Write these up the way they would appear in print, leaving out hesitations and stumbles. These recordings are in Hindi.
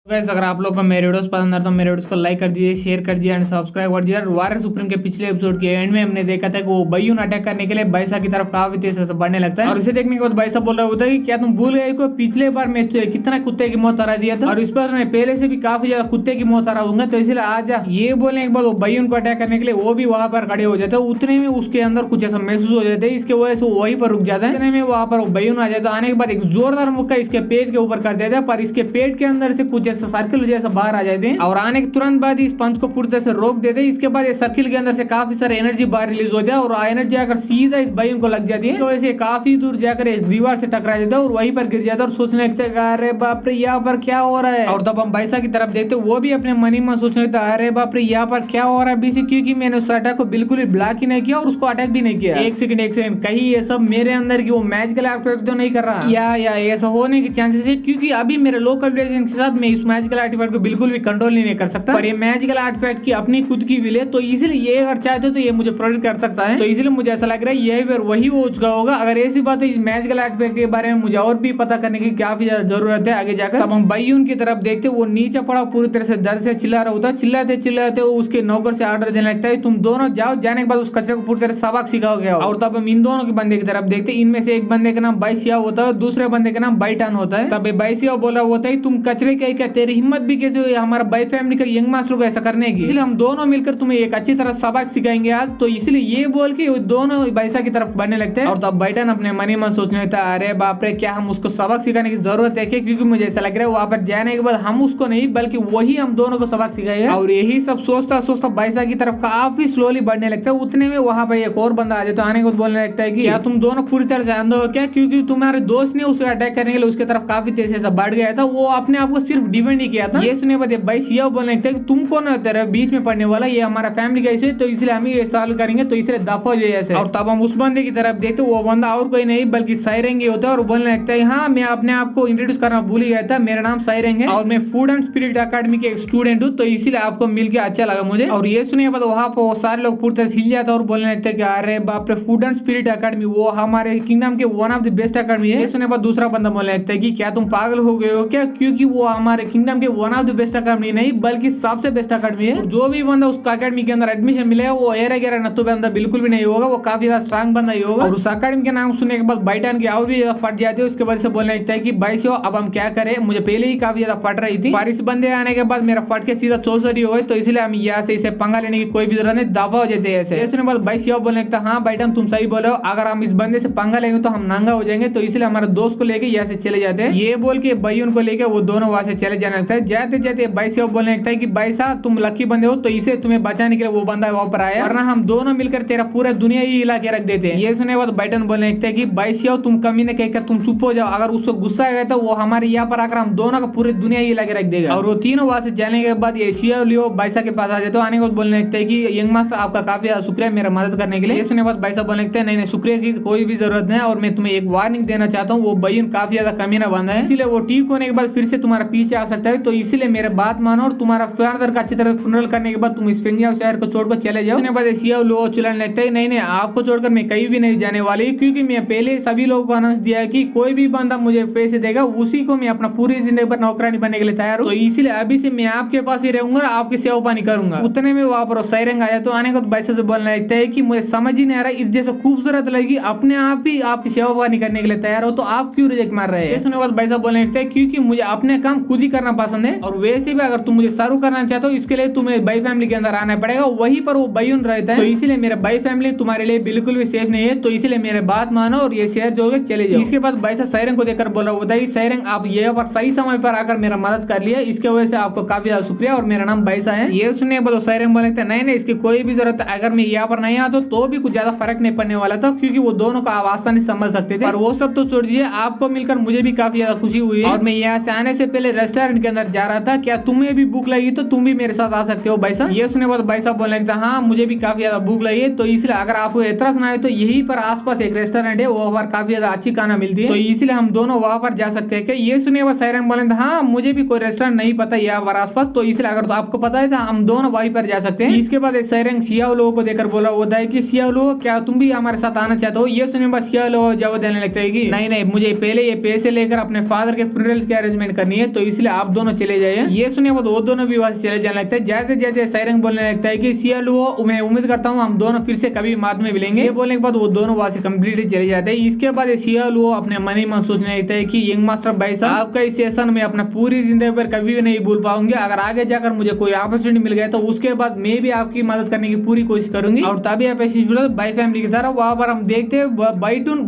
गाइस अगर आप लोग को मेरे वीडियोस पसंद आए तो मेरे वीडियोस को लाइक कर दीजिए, शेयर कर दीजिए एंड सब्सक्राइब कर दीजिए। वॉरियर सुप्रीम के पिछले एपिसोड के एंड में हमने देखा था कि वो बयून अटैक करने के लिए बाइसा की तरफ काफी तेजी से बढ़ने लगता है और इसे देखने के बाद बाइसा बोल रहा होता है कि क्या तुम भूल गए को पिछले बार मैं कितना कुत्ते की मौत हरा दिया था और इस बार मैं पहले से भी काफी ज्यादा कुत्ते की मौत हराऊंगा, तो इसलिए आज ये बोलने के बाद वो बयून को अटैक करने के लिए वो भी वहां पर खड़े हो जाते हैं। उतने में उसके अंदर कुछ ऐसा महसूस हो जाता है, इसके वजह से वो वहीं पर रुक जाता है। उतने में वहां पर बयून आ जाता है। आने के बाद एक जोरदार मुक्का इसके पेट के ऊपर कर देता है, पर इसके पेट के अंदर से कुछ ऐसा सर्किल जैसा बाहर आ जाते हैं और आने के तुरंत बाद इस पंच को पूरी तरह से रोक देते हैं। इसके बाद ये सर्किल के अंदर से काफी सारे एनर्जी बाहर रिलीज होता है और एनर्जी आकर सीधा इस बयून को लग जाती है। तो वैसे काफी दूर जाकर इस दीवार से टकरा जाता है और वहीं पर गिर जाता है और सोचने लगता है अरे बाप रे यहाँ पर क्या हो रहा है। और तब हम बाइसा की तरफ देखते वो भी अपने मन ही मन सोचने लगता है अरे बाप रे यहाँ पर क्या हो रहा है बीसी, क्योंकि मैंने उस अटैक को बिल्कुल भी ब्लॉक ही नहीं किया और उसको अटैक भी नहीं किया। एक सेकंड कहीं ये सब मेरे अंदर की वो मैजिकल आर्टिफैक्ट तो नहीं कर रहा या ऐसा होने के चांसेस है, क्योंकि अभी मेरे लोकल के साथ मैं इस मैजिकल आर्टिफैक्ट को बिल्कुल भी कंट्रोल नहीं कर सकता। पर ये मैजिकल आर्टिफैक्ट की अपनी खुद की विल है, तो इसलिए ये अगर चाहते तो ये मुझे प्रोटेक्ट कर सकता है। तो इसलिए मुझे ऐसा लग रहा है यही बार वही हो चुका होगा। अगर ऐसी बात है मैजिकल आर्टिफैक्ट के बारे में मुझे और भी पता करने की काफी ज्यादा जरूरत है आगे जाकर। तब हम बयून की तरफ देखते वो नीचे पड़ा पूरी तरह से दर्द से चिल्ला रहा होता है। चिल्लाते वो उसके नौकर से ऑर्डर देने लगता है तुम दोनों जाओ, जाने के बाद उस कचरे को पूरी तरह सबक सिखाओ गया। और तब हम इन दोनों के बंदे की तरफ देखते इनमें से एक बंदे का नाम बाइसिया होता है, दूसरे बंदे का नाम बाइटान होता है। तब बाइसिया बोला होता है तुम कचरे क्या तेरी हिम्मत भी कैसे हुई हमारा बाई फैमिली का यंग मास्टर को ऐसा करने की, इसलिए हम दोनों मिलकर तुम्हें एक अच्छी तरह सबक सिखाएंगे आज। तो इसलिए ये बोल के दोनों बाइसा की तरफ बढ़ने लगते हैं। और तब बाइटन अपने मन ही मन सोचने लगता है अरे बाप रे क्या हम उसको सबक सिखाने की जरूरत है क्या, क्योंकि मुझे ऐसा लग रहा है वहां पर जाने के बाद हम उसको नहीं बल्कि वही हम दोनों को सबक सिखाएगा। और यही सब सोचता सोचता बाइसा की तरफ काफी स्लोली बढ़ने लगता है। उतने में वहां पर एक और बंदा आ जाता है। आने के बाद बोलने लगता है कि क्या तुम दोनों पूरी तरह से अंधे हो क्या, क्योंकि तुम्हारे दोस्त ने उसे अटैक करने के लिए उसकी तरफ काफी तेजी से बढ़ गया था, वो अपने आप को सिर्फ डिपेंड ही किया था। ये सुनने के बाद बाइसिया बोलने लगता है कि तुम कौन होते रहे बीच में पड़ने वाला, ये हमारा फैमिली का इशू है तो इसलिए हम ये सॉल्व करेंगे, तो इसलिए दफा हो जाए ऐसे। और तब हम उस बंदे की तरफ देखते वो बंदा और कोई नहीं बल्कि साइरेंग ही होता है और बोलने लगता है हाँ मैं अपने आप को इंट्रोड्यूस करना भूल ही गया था, मेरा नाम साइरेंग है और मैं फूड एंड स्पिरिट अकेडमी के एक स्टूडेंट हूँ, तो इसीलिए आपको मिलकर अच्छा लगा मुझे। और ये सुनने के बाद वहाँ पर वो सारे लोग पूरी तरह से हिल जाते हैं और बोलने लगते हैं कि अरे बाप रे फूड एंड स्पिरिट अकेडमी वो हमारे किंगडम के one of the best academy है। ये सुनने के बाद दूसरा बंदा बोलने लगता है कि क्या तुम पागल हो गए हो क्या, क्योंकि वो हमारे किंगडम के one of the best academy नहीं बल्कि सबसे बेस्ट अकेडमी है। जो भी बंदा उस अकेडमी के अंदर एडमिशन मिलेगा वो एरा गेरा नत्थु बंदा बिल्कुल भी नहीं होगा, वो काफी ज्यादा स्ट्रांग बंदा ही होगा। और उस अकेडमी के नाम सुनने के बाद बाइटान की और भी ज्यादा फट जाती है। उसके वजह से बोलने लगता है कि बाइसियो अब हम क्या करें, मुझे पहले ही काफी ज्यादा फट रही थी पर इस बंदे आने के बाद मेरा फट के सीधा चौसरी हो गई, तो इसलिए हम यहाँ से इसे पंगा लेने की कोई भी जरूरत नहीं, दफा हो जाते हैं ऐसे। इसने बाद बाइसियो बोलने लगता हाँ बाइटान तुम सही बोल रहे हो, अगर हम इस बंदे से पंगा लेंगे तो हम नंगा हो जाएंगे, तो इसलिए हमारे दोस्त को लेके यहाँ से चले जाते हैं। ये बोल के बयून को लेके वो दोनों वहां से चले जाने लगता है। जाते जाते बाइसियो बोलने लगता है कि बाइसा तुम लकी बंदे हो, तो इसे तुम्हें बचाने के लिए वो बंदा वहां पर आया, वरना हम दोनों मिलकर तेरा पूरा दुनिया ही हिला के रख देते हैं। ये सुने बाद बाइटन बोलने लगता है कि बाइसियो तुम कमी ने कहकर तुम चुप हो जाओ, अगर उसको गुस्सा आ गया तो वो हमारे यहाँ पर आकर हम दोनों का पूरी दुनिया ही हिला के रख देगा। और वो तीनों वहां से जाने के बाद ये शिया लियो बाइसा के पास आ जाते हैं। आने के बाद बोलने लगता है कि यंग मास्टर आपका काफी ज्यादा शुक्रिया मेरा मदद करने के लिए। ये सुने बाद बाइसा बोलने लगता है नहीं शुक्रिया की कोई भी जरूरत नहीं, और मैं तुम्हें एक वार्निंग देना चाहता हूँ, वो बयून काफी ज्यादा कमीना बंदा है, इसीलिए वो ठीक होने के बाद फिर से तुम्हारा पीछे आ सकता है, तो इसीलिए मेरे बात मानो और तुम्हारा फादर का अच्छी तरह फुनरल करने के बाद तुम इस फिंगिया शहर को छोड़कर चले जाओ। चिल्लाने लगता है नहीं आपको छोड़कर मैं कहीं भी नहीं जाने वाली, क्योंकि मैं पहले सभी लोगों को अनाउंस दिया है कि कोई भी बंदा मुझे पैसे देगा उसी को मैं अपना पूरी जिंदगी पर नौकरानी बनने के लिए तैयार हूँ, तो इसीलिए अभी से मैं आपके पास ही रहूंगा और आपकी सेवा पानी करूंगा। उतने में वहां पर साइरेंग आया, तो आने को बाइसा से बोलने लगता है कि मुझे समझ ही नहीं आ रहा इस जैसा खूबसूरत लगी अपने आप ही आपकी सेवा पानी करने के लिए तैयार हो, तो आप क्यों रिजेक्ट मार रहे हैं। सुनने के बाद बाइसा बोलने लगता है क्योंकि मुझे अपने काम खुद ही करना पसंद है, और वैसे भी अगर तुम मुझे सर्व करना चाहते हो इसके लिए तुम्हें बाई फैमिली के अंदर आना पड़ेगा, वहीं पर वो बयून रहता है, तो इसीलिए मेरा बाई फैमिली तुम्हारे लिए बिल्कुल भी सेफ नहीं है, तो इसीलिए मेरे बात मानो और ये शेयर जोड़ के चले जाओ। इसके बाद बाइसा साइरेंग को देखकर बोल रहा होता है साइरेंग आप ये पर सही समय पर आकर मेरा मदद कर लिया, इसके वजह से आपको काफी ज्यादा शुक्रिया और मेरा नाम बाइसा है। ये सुनने के बाद साइरेंग बोलते हैं नहीं इसकी कोई भी जरूरत, अगर मैं यहाँ पर नहीं आता तो भी कुछ ज्यादा फर्क नहीं पड़ने वाला था, क्योंकि वो दोनों का आसानी से समझ सकते थे। और वो सब तो छोड़ दीजिए, आपको मिलकर मुझे भी काफी ज्यादा खुशी हुई है, और मैं यहाँ से आने से पहले रेस्टोरेंट के अंदर जा रहा था, क्या तुम्हें भी भूख लगी तो तुम भी मेरे साथ आ सकते हो बाइसा। ये सुनने के बाद बाइसा बोलने लगता हाँ मुझे भी काफी ज्यादा भूख लगी है, तो इसलिए अगर आपको इतना सुना है तो यहीं पर आसपास एक रेस्टोरेंट है, वहाँ पर काफी ज्यादा अच्छी खाना मिलती है, तो इसलिए हम दोनों वहाँ पर जा सकते हैं। ये सुनने के बाद साइरेंग बोले हाँ मुझे भी कोई रेस्टोरेंट नहीं पता यहाँ पर आसपास, तो इसलिए अगर तो आपको पता है तो हम दोनों वहीं पर जा सकते हैं। इसके बाद साइरेंग सियाओ लोगों को देखकर बोला होता है कि सियाओ लोगों क्या तुम भी हमारे साथ आना चाहते हो। ये सुनने के बाद सियाओ लोगों जवाब देने लगता है कि नहीं मुझे पहले ये पैसे लेकर अपने फादर के फ्यूनरल की अरेंजमेंट करनी है, तो इसलिए आप दोनों चले जाइए। ये सुने बाद वो दोनों भी वहां से चले जाने लगता है। जाते जाते साइरंग बोलने लगता है कि सीएलओ मैं उम्मीद करता हूँ हम दोनों फिर से कभी बाद में मिलेंगे। ये बोलने के बाद वो दोनों वहां से कम्प्लीटली चले जाते हैं। इसके बाद सीएलओ अपने मन ही मन सोचने लगता है कि यंग मास्टर भाई साहब आपका इस सेशन में अपना पूरी जिंदगी पर कभी भी नहीं भूल पाऊंगी। अगर आगे जाकर मुझे कोई अपॉर्चुनिटी मिल गया तो उसके बाद मैं भी आपकी मदद करने की पूरी कोशिश करूंगी। और तभी आप बाई फैमिली की तरफ वहां पर हम देखते हैं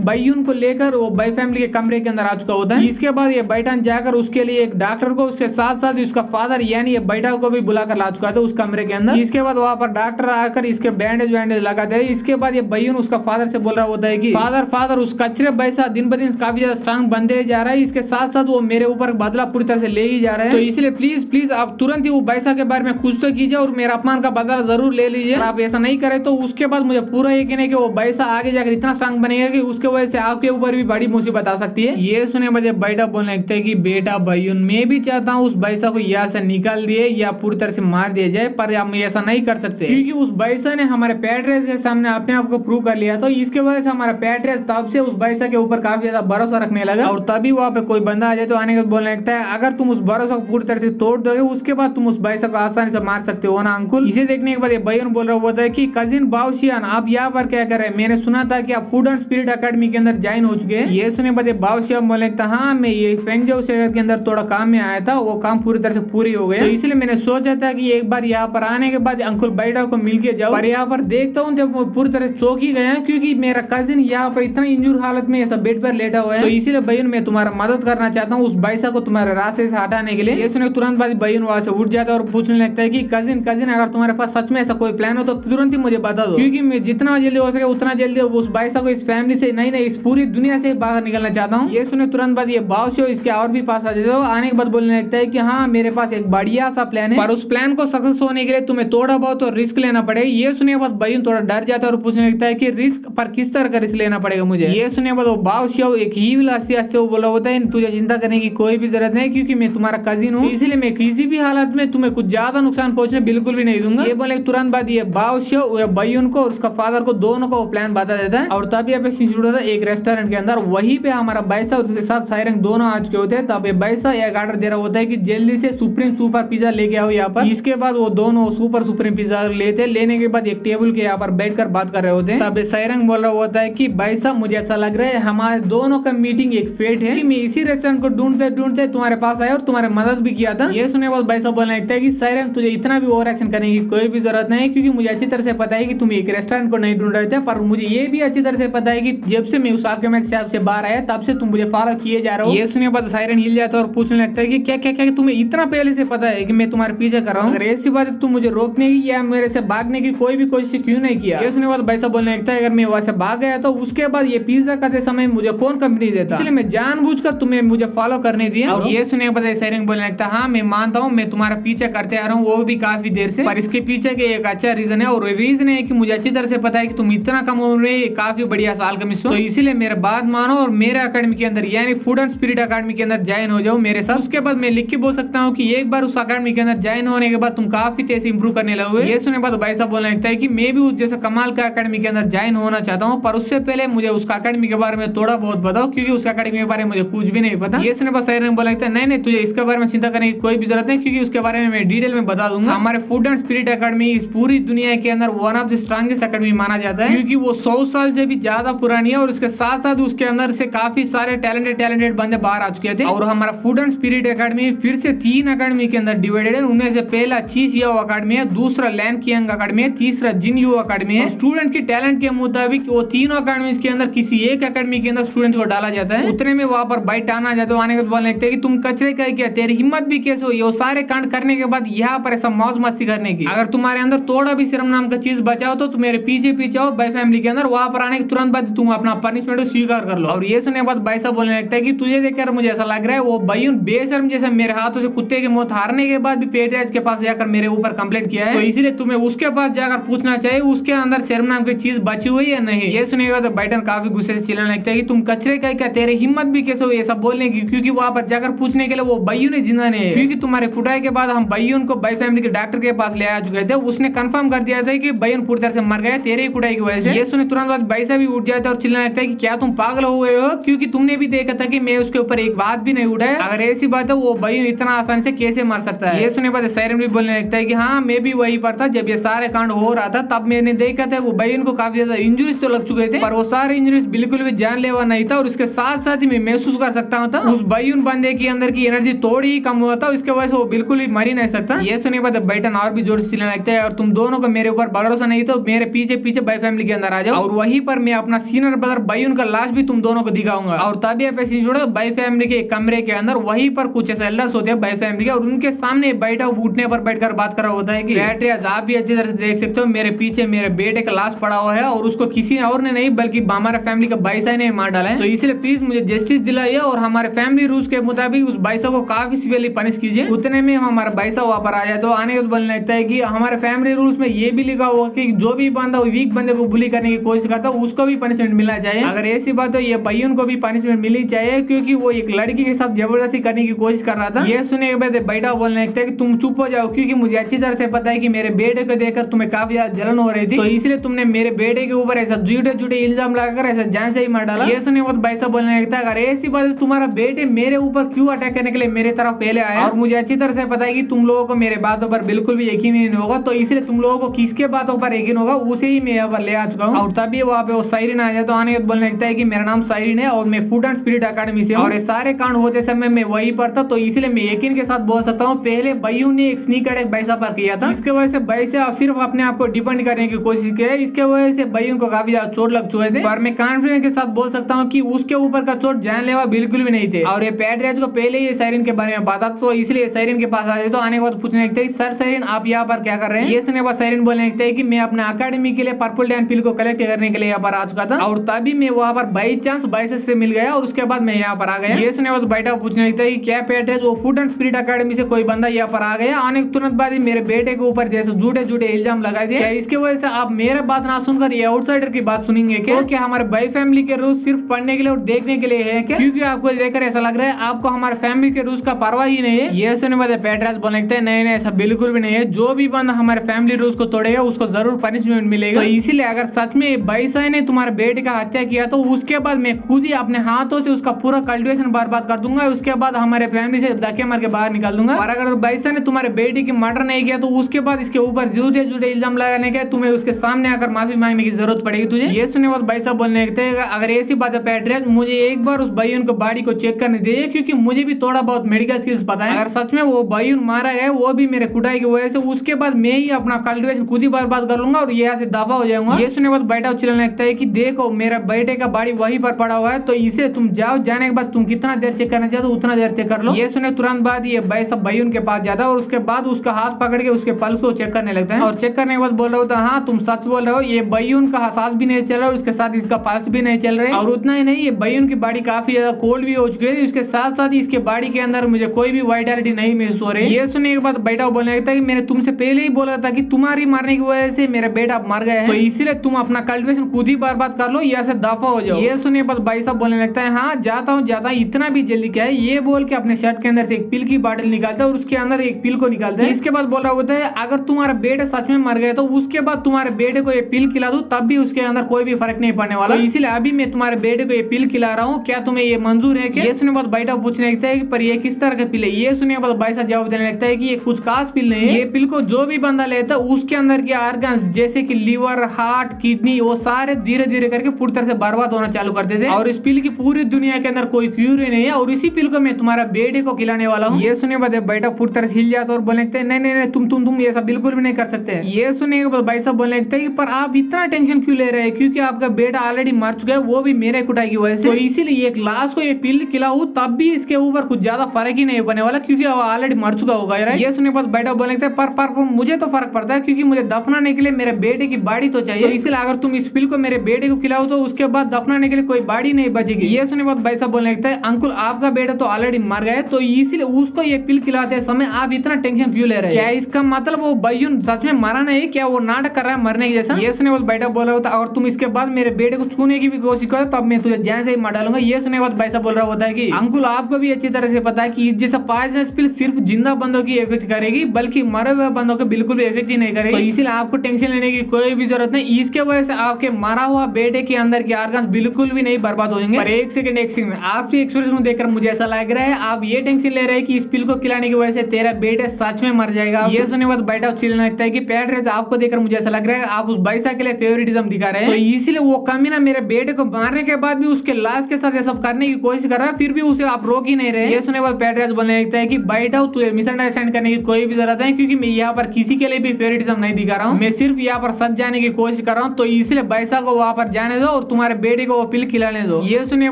बायून को लेकर वो बाई फैमिली के कमरे के अंदर आ चुका होता है। इसके बाद ये बैठान जाकर उसके लिए एक डॉक्टर को उसके साथ साथ उसका फादर यानी ये बैठा को भी बुलाकर ला चुका था उस कमरे के अंदर। इसके बाद वहां पर डॉक्टर आकर इसके बैंडेज लगाते हैं। इसके बाद ये बायून उसका फादर से बोल रहा होता है कि फादर उस कचरे बैसा दिन ब दिन काफी ज्यादा स्ट्रांग बनते जा रहा है। इसके साथ साथ वो मेरे ऊपर बदला पूरी तरह से ले ही जा रहे हैं। तो इसलिए प्लीज आप तुरंत ही वो बैसा के बारे में कुछ तो कीजिए और मेरा अपमान का बदला जरूर ले लीजिए। आप ऐसा नहीं करे तो उसके बाद मुझे पूरा यकीन है कि वो बैसा आगे जाकर इतना स्ट्रांग बनेगा कि उसके वजह से आपके ऊपर भी बड़ी मुसीबत आ सकती है। ये सुने मुझे बैठा बोलने लगता है कि बेटा बायून मैं भी चाहता हूँ उस बैसा को यहाँ से निकाल दिए या पूरी तरह से मार दिया जाए, पर हम ऐसा नहीं कर सकते क्योंकि उस बैसा ने हमारे पैट्रियस के सामने अपने आप को प्रूव कर लिया। तो इसके वजह से हमारा पैट्रियस तब से उस बैसा के ऊपर काफी ज्यादा भरोसा रखने लगा। और तभी वहाँ पे कोई बंदा आ जाए तो आने के बोलने लगता है अगर तुम उस भरोसा को पूरी तरह से तोड़ दोगे उसके बाद तुम उस बैसा को आसानी से मार सकते हो ना अंकुल। इसे देखने के बाद बायून बोल रहा होता है कि कजिन बाउशियान आप यहाँ पर क्या कर रहे हैं? मैंने सुना था कि आप फूड एंड स्पिरिट अकेडमी के अंदर ज्वाइन हो चुके हैं। ये सुने बाद बाउशियान बोलने लगता हाँ मैं ये फेंगजाओ शहर के अंदर थोड़ा काम में आया था, वो काम पूरी तरह से पूरी हो गया। तो इसलिए मैंने सोचा था कि एक बार यहाँ पर आने के बाद अंकुल बैडा को मिल के जाओ। पर यहाँ पर देखता हूँ जब वो पूरी तरह चौक ही गया क्योंकि मेरा कजिन यहाँ पर इतना इंजूर हालत में ऐसा बेड पर लेटा हुआ है। तो इसीलिए बहन मैं तुम्हारा मदद करना चाहता हूँ उस बैसा को तुम्हारे रास्ते से हटाने के लिए। ये सुने तुरंत बाद बहन वहां से उठ जाता है और पूछने लगता है कि कजिन अगर तुम्हारे पास सच में ऐसा कोई प्लान हो तो तुरंत ही मुझे बता दो, क्योंकि मैं जितना जल्दी हो सके उतना जल्दी उस बैसा को इस फैमिली से नहीं इस पूरी दुनिया से बाहर निकलना चाहता हूँ। ये सुने तुरंत बाद ये बाउशियो इसके और भी पास आ जाते हो। आने के बाद बोलने लगता है कि हाँ मेरे पास एक बढ़िया सा प्लान है, पर उस प्लान को सक्सेस होने के लिए तुम्हें थोड़ा बहुत तो रिस्क लेना पड़ेगा। ये सुने के बाद बहन थोड़ा डर जाता है और पूछने लगता है कि रिस्क पर किस तरह का रिस्क लेना पड़ेगा मुझे। ये सुने के बाद वो बाउशियो एक ही हंसते हंसते वो बोला होता है तुझे चिंता करने की कोई भी जरूरत नहीं क्योंकि मैं तुम्हारा कजिन हूँ, इसलिए मैं किसी भी हालत में तुम्हें कुछ ज्यादा नुकसान पहुंचने बिल्कुल भी नहीं दूंगा। ये बोले तुरंत बाद ये बाउशियो बयून को और उसका फादर को दोनों को प्लान बता देता है। और तभी अब एक रेस्टोरेंट के अंदर वहीं पे हमारा बैसा और उसके साथ साइरंग दोनों आ चुके होते हैं। तब बैसा एक ऑर्डर दे रहा होता है कि जल्दी से सुप्रीम सुपर पिज्जा लेके आओ यहाँ पर। इसके बाद वो दोनों सुप्रीम पिज्जा लेने के बाद एक टेबल के यहाँ पर बैठकर बात कर रहे होते हैं। तब साइरंग बोल रहा होता है कि बैसा मुझे ऐसा लग रहा है हमारे दोनों का मीटिंग एक फेट है, मैं इसी रेस्टोरेंट को ढूंढते तुम्हारे पास आया और तुम्हारे मदद भी किया था। ये सुने बाद बैसा बोलने लगता है कि साइरंग तुझे इतना भी ओवर एक्शन करने की कोई भी जरूरत नहीं क्योंकि मुझे अच्छी तरह से पता है कि तुम एक रेस्टोरेंट को नहीं ढूंढ रहे थे, पर मुझे ये भी अच्छी तरह से पता है कि जब से मैं उस आर्गुमेंट से बाहर आया तब से तुम मुझे फॉलो किए जा रहे हो। ये सुने बाद साइरन हिल जाता है और पूछने लगता है कि क्या तुम्हें इतना पहले से पता है कि मैं तुम्हारे पीछे कर रहा हूँ? अगर ऐसी बात है तुम मुझे रोकने की या मेरे से भागने की कोई भी कोशिश क्यों नहीं किया? ये सुने बाद बैसा बोलने लगता है अगर मैं वहां से भाग गया तो उसके बाद ये पिज्जा खाते समय मुझे कौन कंपनी देता, इसलिए मैं जानबूझकर तुम्हें मुझे फॉलो करने दिया। और ये सुने बाद साइरन बोलने लगता है हाँ मैं मानता हूँ मैं तुम्हारा पीछे करते आ रहा हूँ वो भी काफी देर से, पर इसके पीछे के एक अच्छा रीजन है और रीजन है कि मुझे अच्छी तरह से पता है कि तुम इतना कम उम्र में काफी बढ़िया साल का मिस हो, तो इसीलिए मेरे बात मानो और मेरे अकेडमी के अंदर यानी फूड एंड स्पिरिट अकेडमी के अंदर ज्वाइन हो जाओ मेरे साथ। उसके बाद मैं लिख के बोल सकता हूँ कि एक बार उस अकेडमी के अंदर ज्वाइन होने के बाद तुम काफी तेज इंप्रूव करने लगोगे। ये सुनने बाद भाई साहब बोलने लगता है कि मैं भी उस जैसा कमाल का अकेडमी के अंदर ज्वाइन होना चाहता हूँ, पर उससे पहले मुझे उस अकेडमी के बारे में थोड़ा बहुत बताओ क्योंकि उस अकेडमी के बारे में मुझे कुछ भी नहीं पता। ये सुनने बाद साइरन बोला लगता है नहीं तुझे इसके बारे में चिंता करने की कोई भी जरूरत नहीं क्योंकि उसके बारे में मैं डिटेल में बता दूंगा। हमारे फूड एंड स्पिरिट अकेडमी इस पूरी दुनिया के अंदर one of the strongest academy माना जाता है क्योंकि वो 100 साल से भी ज्यादा पुरानी है और उसके साथ साथ उसके अंदर से काफी सारे टैलेंटेड बंदे बाहर आ चुके थे। और हमारा फूड एंड स्पिरिट अकेडमी फिर से 3 अकेडमी के अंदर डिवाइडेड है। उनमें से पहला चीज यो अकेडमी है, दूसरा लैन कियांग अकेडमी है, तीसरा जिन यू अकेडमी है। स्टूडेंट की टैलेंट के मुताबिक वो तीनों अकेडमी के अंदर किसी एक अकेडमी के अंदर स्टूडेंट को डाला जाता है। उतने में वहां पर बाइट आना जाता है, आने के बाद बोलने लगते हैं कि तुम कचरे का क्या, तेरी हिम्मत भी कैसे हो ये सारे कांड करने के बाद यहाँ पर ऐसा मौज मस्ती करने की? अगर तुम्हारे अंदर थोड़ा भी शर्म नाम का चीज बचाओ तो मेरे पीछे आओ बाई फैमिली के अंदर, वहां पर आने के तुरंत बाद तुम अपना पनिशमेंट स्वीकार कर लो। और ये सुनने के बाद भाई साहब बोलने लगता है कि तुझे देखकर मुझे ऐसा लग रहा है वो बयून बेशर्म जैसे मेरे हाथों से कुत्ते की मौत हारने के बाद भी पेट्रियस के पास जाकर मेरे ऊपर कंप्लेंट किया है, तो इसीलिए तुम्हें उसके पास जाकर पूछना चाहिए उसके अंदर शर्म नाम की चीज बची हुई है नहीं। ये सुनने के बाद बाइटन काफी गुस्से से चिल्लाने लगता है कि तुम कचरे का क्या, तेरे हिम्मत भी कैसे हुई ऐसा बोलने की? क्योंकि वहां पर जाकर पूछने के लिए वो बयून जिंदा नहीं है, क्योंकि तुम्हारे कुटाई के बाद हम बयून को बाई फैमिली के डॉक्टर के पास ले आ चुके थे, उसने कंफर्म कर दिया था कि बयून पूरी तरह से मर गया तेरे ही कुटाई की वजह से। ये सुने तुरंत बाद भाई साहब भी उठ जाता है और चिल्लाने लगता है कि क्या तुम पागल हुए हो? क्योंकि तुमने भी देखा था कि मैं उसके ऊपर एक बात भी नहीं उठाया, अगर ऐसी बात है था वो बयून इतना आसानी से कैसे मर सकता है। ये सुनने बाद सायरन भी बोलने लगता है कि हाँ मैं भी वहीं पर था जब ये सारे कांड हो रहा था, तब मैंने देखा था वो बयून को काफी ज्यादा इंजुरीज तो लग चुके थे, पर वो सारे इंजुरीज बिल्कुल भी जानलेवा नहीं था। और उसके साथ साथ ही मैं महसूस कर सकता हूँ उस बयून बंदे के अंदर की एनर्जी थोड़ी ही कम हुआ था, इसके वजह से वो बिल्कुल भी मर ही नहीं सकता। ये सुनने बाद बैठन और भी जोर से चिल्लाने लगता है और तुम दोनों को मेरे ऊपर भरोसा नहीं तो मेरे पीछे पीछे बाई फैमिली के अंदर आ जाओ और वहीं पर मैं अपना सीनियर ब्रदर बयून का लाश भी तुम दोनों को दिखाऊंगा। और तभी आप ऐसे छोड़ो बाई फैमिली के कमरे के अंदर वहीं पर कुछ ऐसे एल्डर्स होते हैं बाई फैमिली के, और उनके सामने बैठा घुटने पर बैठकर बात कर रहा होता है कि पैट्रियस आप भी अच्छी तरह से देख सकते हो मेरे पीछे मेरे बेटे का लाश पड़ा हुआ है और उसको किसी और ने नहीं बल्कि हमारे फैमिली का बाईसा ने मार डाला है, तो इसलिए प्लीज मुझे जस्टिस दिलाइए और हमारे फैमिली रूल्स के मुताबिक उस बाईसा को काफी सीवियरली पनिश कीजिए। उतने में हमारा बाईसा वहां पर आ जाए तो आने के बाद बोलने लगता है कि हमारे फैमिली रूल्स में ये भी लिखा हुआ कि जो भी बंदा वीक बंदे को बुली करने की कोशिश करता है उसको भी पनिशमेंट मिलना चाहिए। अगर ऐसी बात हो ये बयून को भी पनिशमेंट मिलनी चाहिए क्योंकि वो एक लड़की के साथ जबरदस्ती करने की कोशिश कर रहा था। ये सुने के बाद बैठा बोलने लगता है कि तुम चुप हो जाओ क्योंकि मुझे अच्छी तरह से पता है कि मेरे बेटे को देखकर तुम्हें काफी ज्यादा जलन हो रही थी, तो इसलिए तुमने मेरे बेटे के ऊपर ऐसा झूठे झूठे इल्जाम लगाकर ऐसा जान से ही मार डाला। ये सुने बाद भाई साहब बोलने लगता है अगर ऐसी बात है तुम्हारा बेटे मेरे ऊपर क्यों अटैक करने के लिए मेरे तरफ पहले आया और मुझे अच्छी तरह से पता है कि तुम लोगों को मेरे बातों पर बिल्कुल भी यकीन नहीं होगा, तो इसलिए तुम लोगों को किसके बातों पर यकीन होगा उसे ही मैं यहाँ पर ले आ चुका हूँ। और तभी वहाँ पे वो साइरिन आ जाए तो आने बोलने लगता है कि मेरा नाम साइरिन है और मैं फूड एंड स्पिरिट अकेडमी से, और ये सारे कांड होते समय मैं वहीं पर था, तो इसलिए मैं यकीन के साथ बोल सकता हूँ पहले बयू ने एक स्नीक अटैक बैसा पर किया था, इसके वजह से बैसा सिर्फ अपने आप को डिपेंड करने की कोशिश की है, इसके वजह से बयू को काफी ज्यादा चोट लग चुके थे, पर मैं कॉन्फिडेंस के साथ बोल सकता हूँ कि उसके ऊपर का चोट जानलेवा बिल्कुल भी नहीं थे। और ये पैट्रियस को पहले ही साइरिन के बारे में पता, तो इसलिए साइरिन के पास आ जाए तो आने के बाद पूछने लगते हैं सर साइरिन आप यहाँ पर क्या कर रहे हैं। ये सुनने के बाद साइरिन बोलने लगते हैं कि मैं अपने अकेडमी के लिए पर्पल डैन पिल को कलेक्ट करने के लिए यहाँ पर आ चुका था और तभी मैं वहाँ पर बाई चांस बाइसेस से मिल गया और उसके बाद मैं यहाँ पर आ गया। ये सुनने के बाद बैठा पूछने लगता है कि क्या पैट्रियस वो फूड एंड स्पिरिट अकेडमी से कोई बंदा यहाँ पर आ गया, आने तुरंत बाद ही मेरे बेटे के ऊपर जैसे झूठे झूठे इल्जाम लगा दिए, क्या इसकी वजह से आप मेरे बात ना सुनकर ये आउटसाइडर की बात सुनेंगे क्या? तो क्या हमारे बाई फैमिली के रूल्स सिर्फ पढ़ने के लिए और देखने के लिए है क्या? क्योंकि आपको देखकर ऐसा लग रहा है आपको हमारे फैमिली के रूल्स का परवाह ही नहीं है। ये सुनने बाद पैट्रियस बोलने लगते हैं नहीं नहीं ऐसा बिल्कुल भी नहीं है, जो भी बंदा हमारे फैमिली रूल्स को तोड़ेगा उसको जरूर पनिशमेंट मिलेगा, तो इसीलिए अगर सच में बाईसा ने तुम्हारे बेटे का हत्या किया तो उसके बाद मैं खुद ही अपने हाथों से उसका पूरा कल्टिवेशन बर्बाद कर दूंगा, उसके बाद हमारे फैमिली से धक्के मार के बाहर निकाल दूंगा। और अगर बाईसा ने तुम्हारे बेटे की मर्डर नहीं किया तो उसके बाद इसके ऊपर झूठे झूठे इल्जाम लगाने के तुम्हें उसके सामने आकर माफी मांगने की जरूरत पड़ेगी तुझे। ये सुनने बाद बाईसा बोलने लगते हैं अगर ऐसी बात है पैट्रियस मुझे एक बार उस बयून को बॉडी को चेक करने दे क्योंकि मुझे भी थोड़ा बहुत मेडिकल स्किल्स पता है, अगर सच में वो बयून मारा है वो भी मेरे कुटाई की वजह से, उसके बाद मैं ही अपना कल्टिवेशन खुद ही बर्बाद कर लूंगा और यहाँ से दफा हो जाऊंगा। ये सुनने के बाद बैठा चिल्लाने लगता है कि देखो मेरा बेटे का बॉडी वहीं पर पड़ा हुआ है, तो इसे तुम जाओ, जाने के बाद तुम कितना देर चेक करना चाहते हो उतना देर चेक कर लो। ये सुने तुरंत बाद ये बैसा बयून के पास जाता है और उसके बाद उसका हाथ पकड़ के उसके पल्स को चेक करने लगता है और चेक करने के बाद बोल रहा होता है हाँ तुम सच बोल रहे हो, ये बयून का सांस भी नहीं चल रहा है, उसके साथ इसका पल्स भी नहीं चल रहा है, और उतना ही नहीं ये बयून की बॉडी काफी ज्यादा कोल्ड भी हो चुकी है, इसके साथ साथ इसके बॉडी के अंदर मुझे कोई भी वाइटलिटी नहीं महसूस हो रही है। ये सुनने के बाद बैठा बोलने लगता है कि मैंने तुमसे पहले ही बोला था कि तुम्हारी मारने की वजह से मेरा बेटा मर गया है, तो इसीलिए तुम अपना कल्टिवेशन खुद ही बर्बाद कर लो या से दफा हो जाओ। ये सुनने के बाद भाई साहब बोलने लगता है हाँ जाता हूँ इतना भी जल्दी क्या है, ये बोल के अपने शर्ट के अंदर से एक पिल की बॉटल निकालता है और उसके अंदर एक पिल को निकालता है। इसके बाद बोल रहा होता है अगर तुम्हारा बेटा सच में मर गया तो उसके बाद तुम्हारे बेटे को ये पिल खिला दो तब भी उसके अंदर कोई भी फर्क नहीं पड़ने वाला, तो इसीलिए अभी मैं तुम्हारे बेटे को ये पिल खिला रहा हूँ, क्या तुम्हें ये मंजूर है क्या? ये सुनने बाद बैठा पूछने लगता है पर ये किस तरह का पिल है। ये सुनने के बाद भाई साहब जवाब देने लगता है कि ये कुछ खास पिल नहीं है, ये पिल को जो भी बंदा लेता है उसके अंदर के ऑर्गन्स जैसे कि लीवर हार्ट किडनी वो सारे धीरे धीरे करके पूरी तरह से बर्बाद होना चालू कर देते हैं और इस पिल की पूरी दुनिया के अंदर कोई क्यूर ही नहीं है और इसी पिल को मैं तुम्हारा बेटे को खिलाने वाला हूँ। ये सुनने के बाद बैठा पूरी तरह से हिल जाता है और बोलने लगते हैं नहीं नहीं तुम ये सब बिल्कुल भी नहीं कर सकते। ये सुनने के बाद भाई साहब बोलने लगते हैं पर आप इतना टेंशन क्यों ले रहे हैं, क्योंकि आपका बेटा ऑलरेडी मर चुका है वो भी मेरे कुटाई की वजह से, तो इसीलिए एक लाश को ये पिल खिलाऊं तब भी इसके ऊपर कुछ ज्यादा फर्क ही नहीं होने वाला क्योंकि वो ऑलरेडी मर चुका होगा। ये सुनने के बाद बैठा बोलने लगते हैं पर मुझे तो फर्क पड़ता है क्योंकि मुझे दफनाने के लिए मेरे बेटे की बॉडी तो चाहिए, तो इसलिए अगर तुम इस पिल को मेरे बेटे को खिलाओ तो उसके बाद दफनाने के लिए कोई बॉडी नहीं बचेगी। ये सुनने के बाद भाई साहब बोलने लगता है अंकुल आपका बेटा तो ऑलरेडी मर गया तो इसीलिए उसको ये पिल खिलाते समय आप इतना टेंशन क्यों ले रहे हैं? क्या इसका मतलब वो बयून सच में मरा नहीं, क्या वो नाटक कर रहा है मरने की जैसा? ये सुनने के बाद बैठा बोल रहा होता और तुम इसके बाद मेरे बेटे को छूने की भी कोशिश करो तब मैं तुझे जान से ही मार डालूंगा। ये सुनने के बाद भाई साहब बोल रहा होता है कि अंकुल आपको भी अच्छी तरह से पता है कि इस जैसा पॉइजनस पिल सिर्फ जिंदा बंदों की इफेक्ट करेगी बल्कि मरे हुए बंदों को बिल्कुल भी इफेक्ट ही नहीं करेगी, तो इसलिए आपको टेंशन लेने की कोई भी जरूरत नहीं। इसके वजह से आपके मरा हुआ बेटे के अंदर के ऑर्गन्स बिल्कुल भी नहीं बर्बाद हो जाएंगे। पर एक सेकंड आपकी एक्सप्रेशन देखकर मुझे ऐसा लग रहा है आप ये टेंशन ले रहे हैं कि इस पिल को खिलाने की वजह से तेरा बेटे सच में मर जाएगा। ये सुनने बाद बैठा चिल्लाने लगता है कि पैड्रेज आपको देखकर मुझे ऐसा लग रहा है आप उस बाइसा के लिए फेवरेटिज्म दिखा रहे हैं, तो इसलिए वो कमीना मेरे बेटे को मारने के बाद भी उसके लाश के साथ ये सब करने की कोशिश कर रहा है, फिर भी उसे आप रोक ही नहीं रहे। ये सुनने बाद पैड्रेज बोलने लगता है कि बैठा तुझे मिसअंडरस्टैंड करने की कोई भी जरूरत है, क्योंकि मैं यहाँ पर किसी के लिए भी फेवरेटिज्म नहीं दिखा रहा हूँ, मैं सिर्फ यहाँ पर सच जाने की कोशिश कर रहा हूँ, तो इसलिए बाइसा को वहां पर जाने दो और तुम्हारे बेटे को वो पिल खिलाने दो। ये सुनने के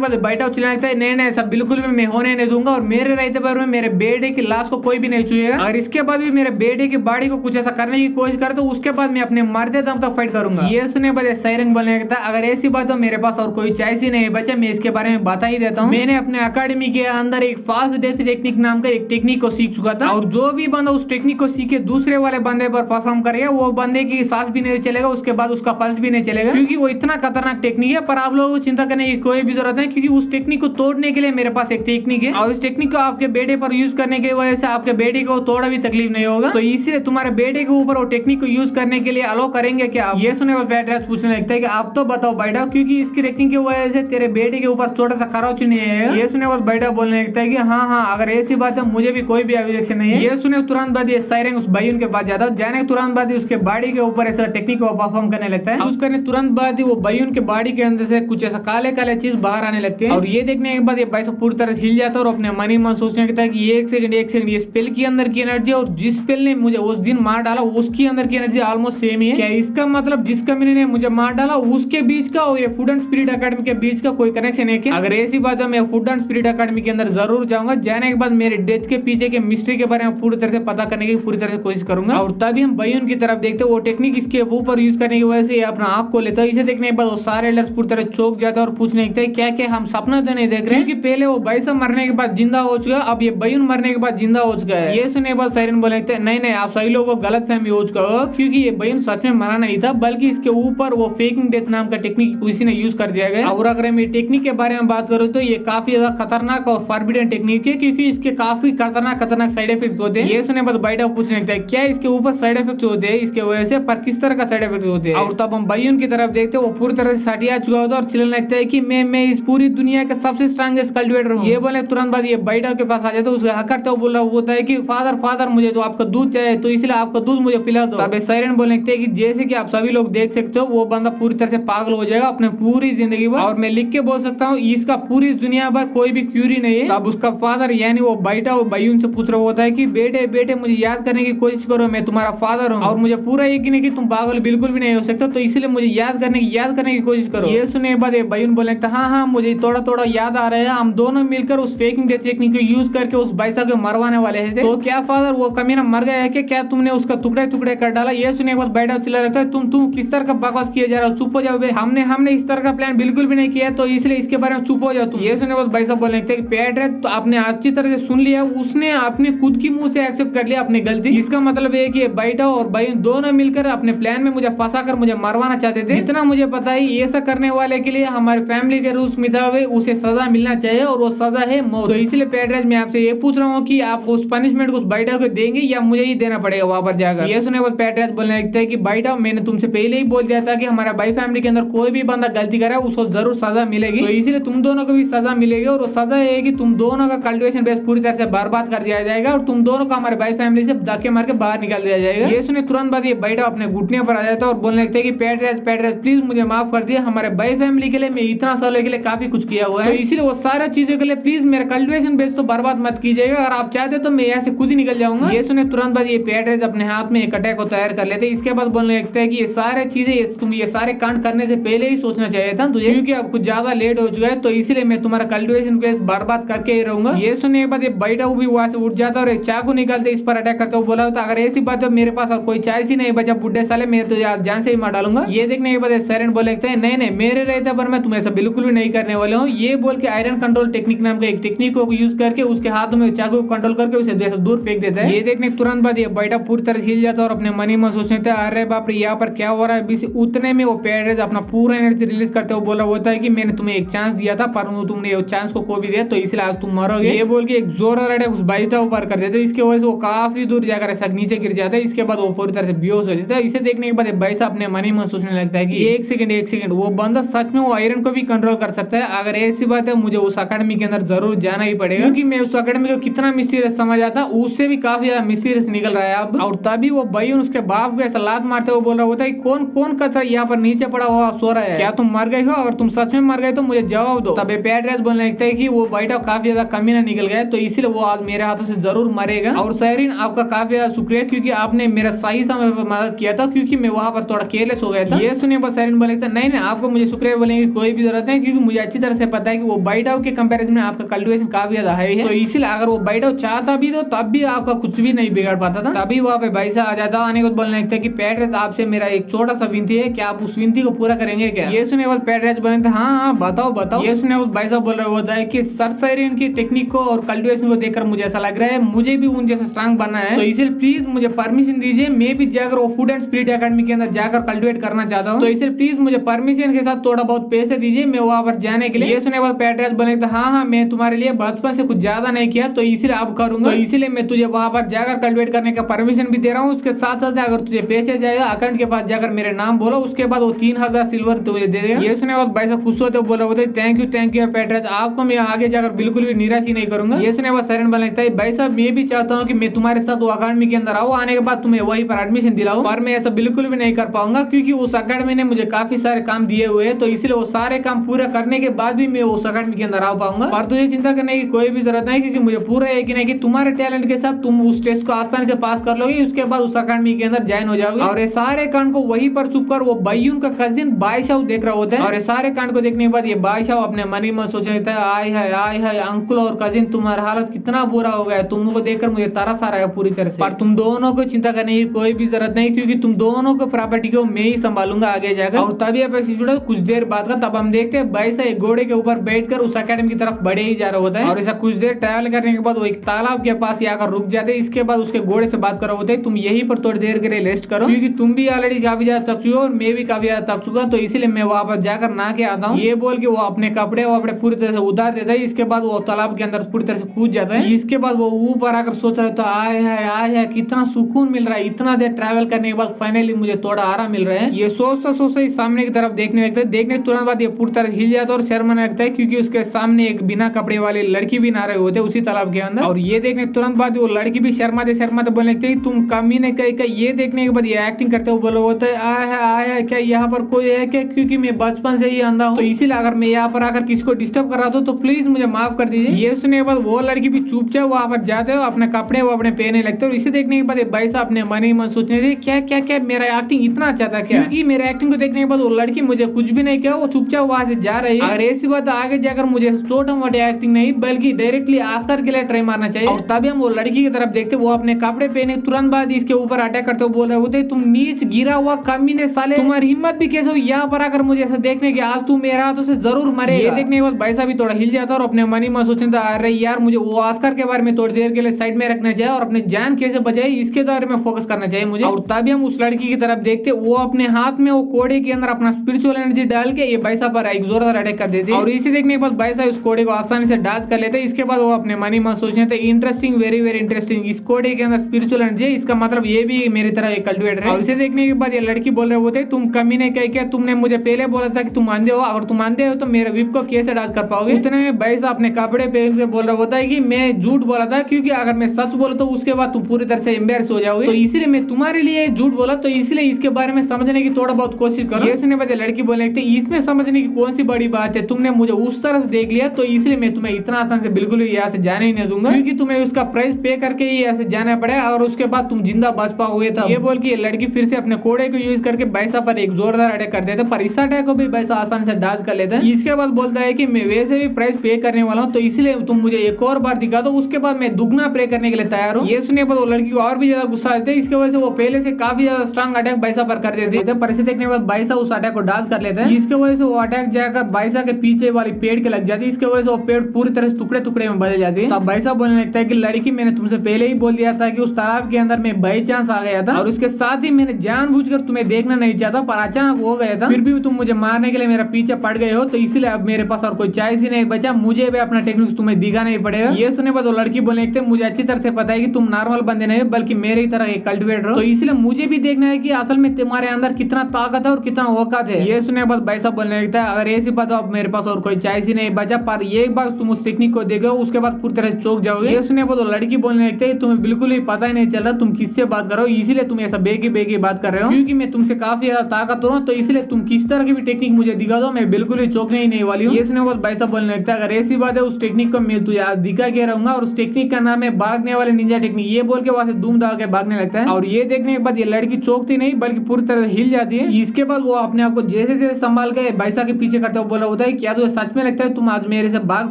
बाद बैठा चिल्लाने लगता है नहीं नहीं ऐसा बिल्कुल भी मैं होने नहीं दूंगा, और मेरे रहते पर में मेरे बेटे की लाश को कोई भी नहीं छुएगा, और इसके बाद भी मेरे बेटे की बॉडी को कुछ ऐसा करने की कोशिश करे तो उसके बाद मैं अपने मरते दम तक फाइट करूंगा। ये सुनने के बाद सायरन बोलने लगता है अगर ऐसी बात हो मेरे पास और कोई चॉइस ही नहीं है बच्चा, मैं इसके बारे में बता ही देता हूँ। मैंने अपने अकेडमी के अंदर एक फास्ट डेथ टेक्निक नाम का एक टेक्निक को सीख चुका था, और जो भी बंदा उस टेक्निक को सीखे दूसरे वाले बंदे पर परफॉर्म करेगा वो बंदे की सांस भी नहीं चलेगा, उसके बाद उसका पल्स भी नहीं चलेगा, क्योंकि वो इतना खतरनाक टेक्निक है। पर आप लोगों को चिंता करने की कोई भी जरूरत है, क्योंकि उस टेक्निक को तोड़ने के लिए मेरे पास एक टेक्निक है, और इस टेक्निक को आपके बेटे पर यूज करने की वजह से आपके बेटे को थोड़ा भी तकलीफ नहीं होगा, तो इसलिए तुम्हारे बेटे के ऊपर वो टेक्निक को यूज करने के लिए अलाउ करेंगे क्या आप? ये सुने पैड्रेज पूछने लगता है कि आप तो बताओ बैठा, क्योंकि इसकी टेक्निक की वजह से तेरे बेटे के ऊपर छोटा सा खरोच नहीं है। ये सुने बैठा बोलने लगता है कि हाँ हाँ अगर ऐसी बात है मुझे भी कोई भी ऑब्जेक्शन नहीं है। ये सुने तुरंत बाद ये सायरन उस भाई के पास जाता है, जाने के तुरंत बाद उसके बॉडी के ऊपर ऐसा टेक्निक को परफॉर्म करने लगता है, यूज करने तुरंत बाद ही वो भाईन के बॉडी के अंदर से कुछ ऐसा काले काले चीज बाहर आने लगते हैं, और ये देखने के बाद ये भाई पूरी तरह हिल जाता है और अपने मन ही मन सोचने लगता है कि एक सेकंड ये स्पेल की अंदर की एनर्जी और जिस स्पेल ने मुझे उस दिन मार डाला उसकी अंदर की एनर्जी ऑलमोस्ट सेम ही है। क्या इसका मतलब जिस कम्युनिटी ने मुझे मार डाला उसके बीच का और ये फूड एंड स्पिरिट अकेडमी के बीच का कोई कनेक्शन है क्या? अगर ऐसी बात है मैं फूड एंड स्पिरिट अकेडमी के अंदर जरूर जाऊंगा, जाने के बाद मेरे डेथ के पीछे के मिस्ट्री के बारे में पूरी तरह से पता करने की पूरी तरह से कोशिश करूंगा, और तभी हम भाइयों की तरफ देखते वो टेक्निक इसके ऊपर यूज करने की वजह से अपना आंख को लेता है। इसे देखने के बाद वो सारे एल्डर्स पूरी तरह चौंक जाते हैं और पूछने लगते हैं क्या क्या हम सपना तो नहीं देख रहे हैं, क्योंकि पहले वो बाइसा मरने के बाद जिंदा हो चुका, अब ये भाइयों मरने के बाद जिंदा हो चुका है। ये सुनने के बाद सायरन बोले नहीं नहीं आप सही लोगों को गलत फहमी हो चुका हो, क्योंकि ये भाइयों सच में मरा नहीं था, बल्कि इसके ऊपर वो फेकिंग डेथ नाम का टेक्निक किसी ने यूज कर दिया गया। और अगर मैं टेक्निक के बारे में बात करूं तो ये काफी ज्यादा खतरनाक और फॉरबिडन टेक्निक है, क्योंकि इसके काफी खतरनाक साइड इफेक्ट होते हैं। ये सुनने बाद बैठा पूछने लगता है क्या इसके ऊपर साइड इफेक्ट होते हैं इसके वजह से, पर किस तरह का साइड इफेक्ट होते हैं? और तब हम भाइयों की तरफ देखते हैं वो पूरी तरह से सटिया चुका होता है और चिल्लाने लगता है कि मैं इस पूरी दुनिया के सबसे स्ट्रॉन्गेस्ट कल्टिवेटर हूं। ये बोले तुरंत बाद ये बैठा के पास आ जाता है, उसको हक करते हुए बोल रहा होता है कि फादर मुझे तो आपका दूध चाहिए, तो इसलिए आपका दूध मुझे पिला दो। तब सायरन बोलने लगते हैं कि जैसे कि आप सभी लोग देख सकते हो वो बंदा पूरी तरह से पागल हो जाएगा अपने पूरी जिंदगी भर, और मैं लिख के बोल सकता हूँ इसका पूरी दुनिया भर कोई भी क्यूरी नहीं है। तब उसका फादर यानी वो बैठा वो भाइयों से पूछ रहा होता है कि बेटे मुझे याद करने की कोशिश करो, मैं तुम्हारा फादर हूँ और मुझे पूरा यकीन है कि तुम पागल बिल्कुल भी नहीं हो सकते, तो इसलिए मुझे याद करने की कोशिश करो। ये सुनने के बाद भाइयों बोलने लगता हाँ मुझे थोड़ा याद आ रहा है, हम दोनों मिलकर उस फेकिंग डेथ टेक्निक को यूज करके उस बाइसा को मरवाने वाले थे। तो क्या फादर वो कमीना मर गया है कि क्या तुमने उसका टुकड़े कर डाला? ये सुनने के बाद बैठा चिल्ला रहता है तुम किस तरह का बकवास किया जा रहा हो, चुप हो जाओ बे, हमने इस तरह का प्लान बिल्कुल भी नहीं किया, तो इसलिए इसके बारे में चुप हो जाओ तुम। ये सुनने के बाद भाई साहब बोलने लगते हैं पैड्रेज तो आपने अच्छी तरह से सुन लिया, उसने अपने खुद की मुंह से एक्सेप्ट कर लिया अपनी गलती। इसका मतलब है कि बैठा और भाई दोनों मिलकर अपने प्लान में मुझे फंसा कर मुझे मरवाना चाहते थे। जितना मुझे पता है ऐसा करने वाले के लिए हमारे फैमिली के रूल्स मुताबिक उसे सजा मिलना चाहिए, और वो सजा है मौत। तो इसलिए पैड्रेज मैं आपसे ये पूछ रहा हूँ कि आप उस पनिशमेंट को उस बैठा को देंगे या मुझे ही देना पड़ेगा वहां पर जाकर? ये सुनने के बाद पैड्रेज बोलने लगता है कि बैठा मैंने तुमसे पहले ही बोल दिया था कि हमारा भाई फैमिली के अंदर कोई भी बंदा गलती करे उसको जरूर सजा मिलेगी, तो इसलिए तुम दोनों को भी सजा मिलेगी, और वो सजा है कि तुम दोनों का कल्टिवेशन बेस पूरी तरह से बर्बाद कर दिया जाएगा और तुम दोनों को हमारे भाई फैमिली से धक्के मार के बाहर निकाल दिया जाएगा। ये सुने तुरंत बाद ये बैठा अपने घुटने पर आ जाता है और बोलने लगता है कि पैड्रेज प्लीज मुझे माफ कर दिया, हमारे भाई फैमिली के लिए मैं इतना सालों के लिए काफी कुछ किया हुआ है, तो इसलिए वो सारा चीजों के लिए प्लीज मेरा कल्टिवेशन बेस तो बर्बाद मत कीजिएगा, अगर आप चाहते तो मैं यहाँ से खुद ही निकल जाऊंगा। ये सुने तुरंत बाद ये पैड्रेज अपने हाथ में एक अटैक को तैयार कर लेते हैं। इसके बाद बोलने लगता है कि ये सारे चीजें तुम ये सारे कांड करने से पहले ही सोचना चाहिए था तुझे, क्योंकि अब कुछ ज्यादा लेट हो चुका है, तो इसलिए मैं तुम्हारा कल्टिवेशन बेस बर्बाद करके ही रहूंगा। ये सुनने के बाद ये बैठा भी वहां से उठ जाता है और एक चाकू निकालते इस पर अटैक करता हुआ बोला होता अगर ऐसी बात है मेरे पास और कोई चाइस ही नहीं बचा बुड्ढे साले, मैं तो जान से ही मार डालूंगा। ये देखने के बाद सायरन बोले नहीं मेरे रहते पर मैं तुम्हें ऐसा बिल्कुल भी नहीं करने वाला हूँ। ये बोल के आयरन कंट्रोल टेक्निक नाम का एक टेक्निक को यूज करके उसके हाथ में चाकू को कंट्रोल करके उसे दूर फेंक देता है। ये देखने तुरंत बाद ये बैठा पूरी तरह हिल जाता है और अपने मनी में सोचने लगता है अरे बाप रे यहाँ पर क्या हो रहा है। उतने में वो पैड्रेज अपना पूरा एनर्जी रिलीज करते हुए बोला होता है कि मैंने तुम्हें एक चांस दिया था पर तुमने वो चांस को खो भी दिया, तो इसलिए आज तुम मरोगे। ये बोल के एक जोरदार अटैक उस बाइसा ऊपर कर देते, इसके वजह से वो काफी दूर जाकर ऐसा नीचे गिर जाता है। इसके बाद वो पूरी तरह से बेहोश हो जाता है। इसे देखने के बाद बाइसा अपने मनी में सोचने लगता है कि एक सेकंड वो बंदा सच में वो आयरन को भी कंट्रोल कर सकता है, अगर ऐसी बात है मुझे उस अकेडमी के अंदर जरूर जाना ही पड़ेगा, मिलेगा, क्योंकि मैं उस अकेडमी को कितना मिस्टीरियस समझ आता उससे भी काफी ज्यादा मिस्टीरियस निकल रहा है अब। और तभी वो बयून उसके बाप को ऐसा लात मारते हुए बोल रहा होता है कौन कौन कचरा यहाँ पर नीचे पड़ा हुआ सो रहा है, क्या तुम मर गए हो? अगर तुम सच में मर गए तो मुझे जवाब दो। तब पैड्रेस बोलने लगता है कि वो बैठा काफी ज्यादा कमीना निकल गया, तो इसलिए वो आज मेरे हाथों से जरूर मरेगा। और साइरिन आपका काफी ज्यादा शुक्रिया, क्योंकि आपने मेरा सही समय पर मदद किया था, क्योंकि मैं वहां पर थोड़ा केयरलेस हो गया था। ये सुनिए बस साइरिन बोले नहीं नहीं आपको मुझे शुक्रिया बोलने की कोई भी जरूरत है, क्योंकि मुझे अच्छी तरह से पता है कि वो बाइटाओ के कंपैरिजन में आपका कल्टीवेशन काफी ज्यादा हाई है, तो इसलिए अगर वो बाइटाओ चाहता भी तो तब भी आपका कुछ भी नहीं बिगाड़ पाता था। तभी वहाँ पे भाई साहब आ जाता, आने को बोलने लगता है कि पैड्रेस आपसे मेरा एक छोटा सा विनती है, क्या आप उस विनती को पूरा करेंगे क्या? ये सुने बाद पैड्रेस बोलने हाँ हाँ बताओ बताओ। ये सुने भाई साहब बोल रहे होता है कि सर साइरिन की टेक्निक को और कल्टीवेशन को देखकर मुझे ऐसा लग रहा है मुझे भी उन जैसा स्ट्रांग बनना है, तो इसलिए प्लीज मुझे परमिशन दीजिए, मैं भी जाकर वो फूड एंड स्पिरिट एकेडमी के अंदर जाकर कल्टीवेट करना चाहता हूँ, तो इसलिए प्लीज मुझे परमिशन के साथ थोड़ा बहुत पैसे दीजिए मैं वहां पर जाने के लिए। ये सुने बाद पैड्रेस बोले हाँ हाँ मैं तुम्हारे लिए बचपन से कुछ ज्यादा नहीं किया, तो इसलिए अब करूंगा, तो इसलिए मैं तुझे वहां पर जाकर कल्टीवेट करने का परमिशन भी दे रहा हूँ। उसके साथ साथ अगर तुझे पैसे जाएगा अकाउंट के पास जाकर मेरे नाम बोलो, उसके बाद वो 3000 सिल्वर तुझे दे देगा। ये सुने बाद भाई साहब खुश होते बोला होते थैंक यू पैड्रेस, आपको मैं आगे जाकर बिल्कुल भी निराश ही नहीं करूंगा। ये सुने बाद साइरन बोलने लगता है भाई साहब मैं भी चाहता हूँ कि मैं तुम्हारे साथ वो अकाडमी के अंदर आऊँ, आने के बाद तुम्हें वहीं पर एडमिशन दिलाऊं, पर मैं ऐसा बिल्कुल भी नहीं कर पाऊंगा, क्योंकि उस अकाडमी ने मुझे काफी सारे काम दिए हुए हैं, तो इसलिए वो सारे काम पूरा करने के बाद भी मैं उस अकाडमी के अंदर आ पाऊंगा। पर तुझे चिंता करने की कोई भी जरूरत नहीं, क्योंकि मुझे पूरा यकीन है कि तुम्हारे टैलेंट के साथ तुम उस टेस्ट को आसानी से पास कर लोगे, उसके बाद उस अकाडमी के अंदर ज्वाइन हो जाओगे। और ये सारे कांड को वहीं पर छुप कर वो बयून का कजिन बादशाह देख रहा होता है, और ये सारे कांड को देखने के बाद ये बादशाह अपने मन ही मन सोचने लगता है आय है अंकुल और कजिन तुम्हारा हालत कितना बुरा हो गया है, तुमको देखकर मुझे तरस आ रहा है पूरी तरह से, पर तुम दोनों को चिंता करने की कोई भी जरूरत नहीं, क्योंकि तुम दोनों को प्रॉपर्टी को मैं ही संभालूंगा आगे जाकर। और तभी आप जुड़ा कुछ देर बाद का तब हम देखते हैं बादशाह एक घोड़े के ऊपर बैठकर उस अकेडमी की तरफ बढ़े ही जा रहा होता है, और ऐसा कुछ देर ट्रैवल करने के बाद वो एक तालाब के पास आकर रुक जाते हैं। इसके बाद उसके घोड़े से बात कर रहे होते हैं तुम यहीं पर थोड़ी देर के लिए रेस्ट करो, क्योंकि तुम भी ऑलरेडी काफी ज्यादा थक चुके हो और मैं भी काफी ज्यादा थक चुका, तो इसीलिए मैं वापस जाकर नहा के आता हूँ। ये बोल के वो अपने कपड़े पूरी तरह से उतार देता है, इसके बाद वो तालाब के अंदर पूरी तरह से कूद जाता है। इसके बाद वो ऊपर आकर सोच रहा था आय है कितना सुकून मिल रहा है, इतना देर ट्रैवल करने के बाद फाइनली मुझे थोड़ा आराम मिल रहा है। ये सोचता सोचता सामने की तरफ देखने लगता है, देखने के तुरंत बाद ये पूरी तरह हिल जाता है और शर्माने लगता है, क्योंकि उसके सामने एक बिना कपड़े वाली लड़की भी नहा रहे होते उसी तालाब के अंदर। और ये देखने तुरंत बाद वो लड़की भी शर्माते बोलने लगती है तुम कमी ने कही। ये देखने के बाद ये एक्टिंग करते हुए बोला होता है आया क्या यहाँ पर कोई है क्या, क्योंकि मैं बचपन से ही अंधा हूँ, तो इसीलिए अगर मैं यहाँ पर आकर किसी को डिस्टर्ब कर रहा था तो प्लीज मुझे माफ कर दीजिए। ये सुनने के बाद वो लड़की भी चुपचाप वहां पर जाते हो अपने कपड़े वो अपने पहने लगते और इसे देखने के बाद भाई साहब अपने मन ही मन सोचने थे क्या मेरा एक्टिंग इतना अच्छा था क्या, क्योंकि मेरे एक्टिंग को देखने के बाद वो लड़की मुझे कुछ भी नहीं किया, वो चुपचाप वहां से जा रही है। अगर ऐसी बात आगे जाकर मुझे छोटा मोटा एक्टिंग नहीं बल्कि डायरेक्टली आस्कर के लिए ट्राई मारना चाहिए। और तभी हम वो लड़की की तरफ देखते वो अपने कपड़े पहने तुरंत बाद इसके ऊपर अटैक करते हुए बोल रहे होते तुम नीच गिरा हुआ कमीने साले, तुम्हारी हिम्मत भी कैसे हो यहाँ पर आकर मुझे ऐसा देखने की, आज तू मेरे हाथों से जरूर मरे। ये देखने के बाद भाई साहब भी थोड़ा हिल जाता और अपने मन ही मन सोचने था अरे यार मुझे वो आस्कर के बारे में थोड़ी देर के लिए साइड में रखना चाहिए और अपने जान कैसे बचाए इसके बारे में फोकस करना चाहिए मुझे। और तभी हम उस लड़की की तरफ देखते वो अपने हाथ में वो कोड़े के अंदर अपना स्पिरिचुअल एनर्जी डाल के ये भाई साहब पर एक जोरदार अटैक कर देते और इसे देखने के बाद भाई साहब उस कोड़े को आसानी से डाच कर लेते। इसके बाद वो अपने मन ही मन सोचने थे इंटरेस्टिंग वेरी इंटरेस्टिंग, इस कोड़े के अंदर स्पिरिचुअल एनर्जी है, इसका मतलब ये भी मेरी तरह एक कल्टिवेटर है। और इसे देखने के बाद ये लड़की बोल रहे होते तुम कमी नहीं कही क्या, तुमने मुझे पहले बोला था कि तुम अंधे हो, अगर तुम अंधे हो तो मेरे विप को कैसे डांस कर पाओगे। इतने में भाई साहब अपने कपड़े पहन के बोल रहा होता है कि मैं झूठ बोला था, क्योंकि अगर मैं सच बोला तो उसके बाद तुम पूरी तरह से एम्बेरस हो जाओगे, तो इसलिए मैं तुम्हारे लिए झूठ बोला, तो इसलिए इसके बारे में समझने की थोड़ा बहुत कोशिश करो। ये सुनने बाद लड़की बोलने लगती इसमें समझने की कौन सी बड़ी बात है, तुमने मुझे उस तरह से देख लिया तो इसलिए मैं तुम्हें इतना आसान से बिल्कुल भी यहाँ से जाने ही नहीं दूंगा, क्योंकि तुम्हें उसका प्राइस पे करके ही यहाँ से जाना पड़ेगा और उसके बाद तुम जिंदा बच पाओगे। था ये बोल के लड़की फिर से अपने कोड़े को यूज करके बैसा पर एक जोरदार अटैक कर देता है, पर इस अटैक को भी बैसा आसानी से डाच कर लेता है। इसके बाद बोलता है कि मैं वैसे भी प्राइस पे करने वाला हूँ, तो इसलिए तुम मुझे एक और बार दिखा दो, उसके बाद मैं दुगना प्रे करने के लिए तैयार हूँ। ये सुनने पर वो लड़की को और भी ज्यादा गुस्सा आते है, इसकी वजह से वो पहले से काफी ज्यादा स्ट्रॉन्ग अटैक बैसा पर कर देते थे, पर इसे देखने के बाद बैसा उस अटैक को डाच कर लेता है। इसके वजह से वो अटैक जाकर बैसा के पीछे वाली पेड़ के लग जाती है, इसके वजह से वो पेड़ पूरी तरह से टुकड़े टुकड़े में बदल जाती है। तब बैसा बोलने लगता है कि लड़की मैंने तुमसे पहले ही बोल दिया था कि उस तालाब के अंदर मैं बाई चांस आ गया था और उसके साथ ही मैंने जानबूझकर तुम्हें देखना नहीं चाहता, पर अचानक हो गया था, फिर भी तुम मुझे मारने के लिए मेरा पीछे पड़ गए हो, तो इसलिए अब मेरे पास और कोई चॉइस ही नहीं बचा, मुझे भी अपना टेक्निक्स तुम्हें दिखाना ही पड़ेगा। ये सुने बाद वो लड़की बोलने लगते मुझे अच्छी तरह से पता है कि तुम नॉर्मल बंदे नहीं बल्कि मेरी तरह एक कल्टिवेटर हो, तो इसलिए मुझे भी देखना है कि असल में तुम्हारे अंदर कितना ताकत है और कितना औकात है। ये सुने बाद भाई साहब बोलने लगता है अगर ऐसी बात हो अब मेरे पास और कोई चॉइस ही नहीं बचा, पर ये बार तुम उस टेक्निक को को देखो उसके बाद पूरी तरह से चौंक जाओगे। ये सुनने पर तो लड़की बोलने लगती है तुम्हें बिल्कुल ही पता ही नहीं चल रहा तुम किससे बात कर रहे हो, इसीलिए तुम ऐसा बेकी बात कर रहे हो, क्योंकि मैं तुमसे काफी ज्यादा ताकतवर हूं, तो इसलिए तुम किस तरह की भी टेक्निक मुझे दिखा दो, मैं बिल्कुल ही चौंकने ही नहीं वाली हूँ। ये सुनने पर भाई साहब बोलने लगता है अगर ऐसी बात है उस टेक्निक को मैं तुझे दिखा के रहूंगा, और उस टेक्निक का नाम है भागने वाले निंजा टेक्निक। ये बोल के वहां से धूम धाम के भागने लगता है, और ये देखने के बाद ये लड़की चौंकती नहीं बल्कि पूरी तरह हिल जाती है। इसके बाद वो अपने आप को जैसे जैसे संभाल के भाईसा के पीछे करते हुए बोला होता है क्या तुझे सच में लगता है तुम आज मेरे से भाग